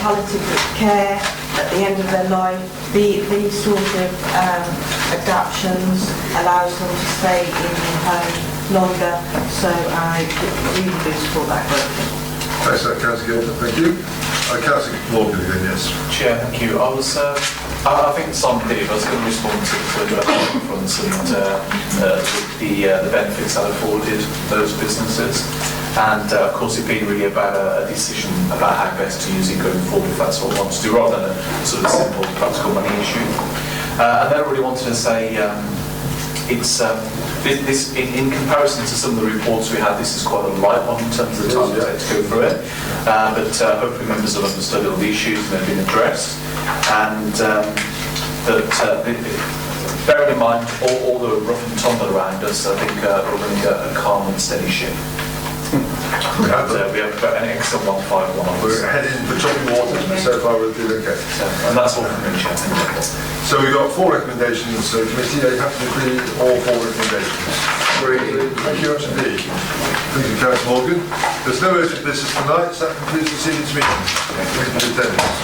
palliative care at the end of their life, these sort of adaptations allows them to stay in their home longer, so I really do support that group. Thanks, Councillor Guilford, thank you. Councillor Morgan again, yes. Chair, thank you. I think Simon did, I was going to respond to the fronts and the benefits that afforded those businesses. And of course it'd been really about a decision about how best to use it going forward, if that's what we want to do, rather than a sort of simple practical money issue. And then I really wanted to say, it's this in comparison to some of the reports we had, this is quite a light one in terms of the time it takes to go through it. But hopefully members have understood all the issues and they've been addressed. And bearing in mind all the rough and tumble around us, I think we're running a calm and steady ship. We have an excellent 151 on. We're heading for choppy waters, but so far we're doing okay. And that's all from me, Chair. So we've got 4 recommendations, so committee, are you happy to agree all 4 recommendations? Agree. Thank you very much indeed. Thank you, Councillor Morgan. There's no urgent business tonight, so that concludes this evening's meeting. Thank you for your attendance.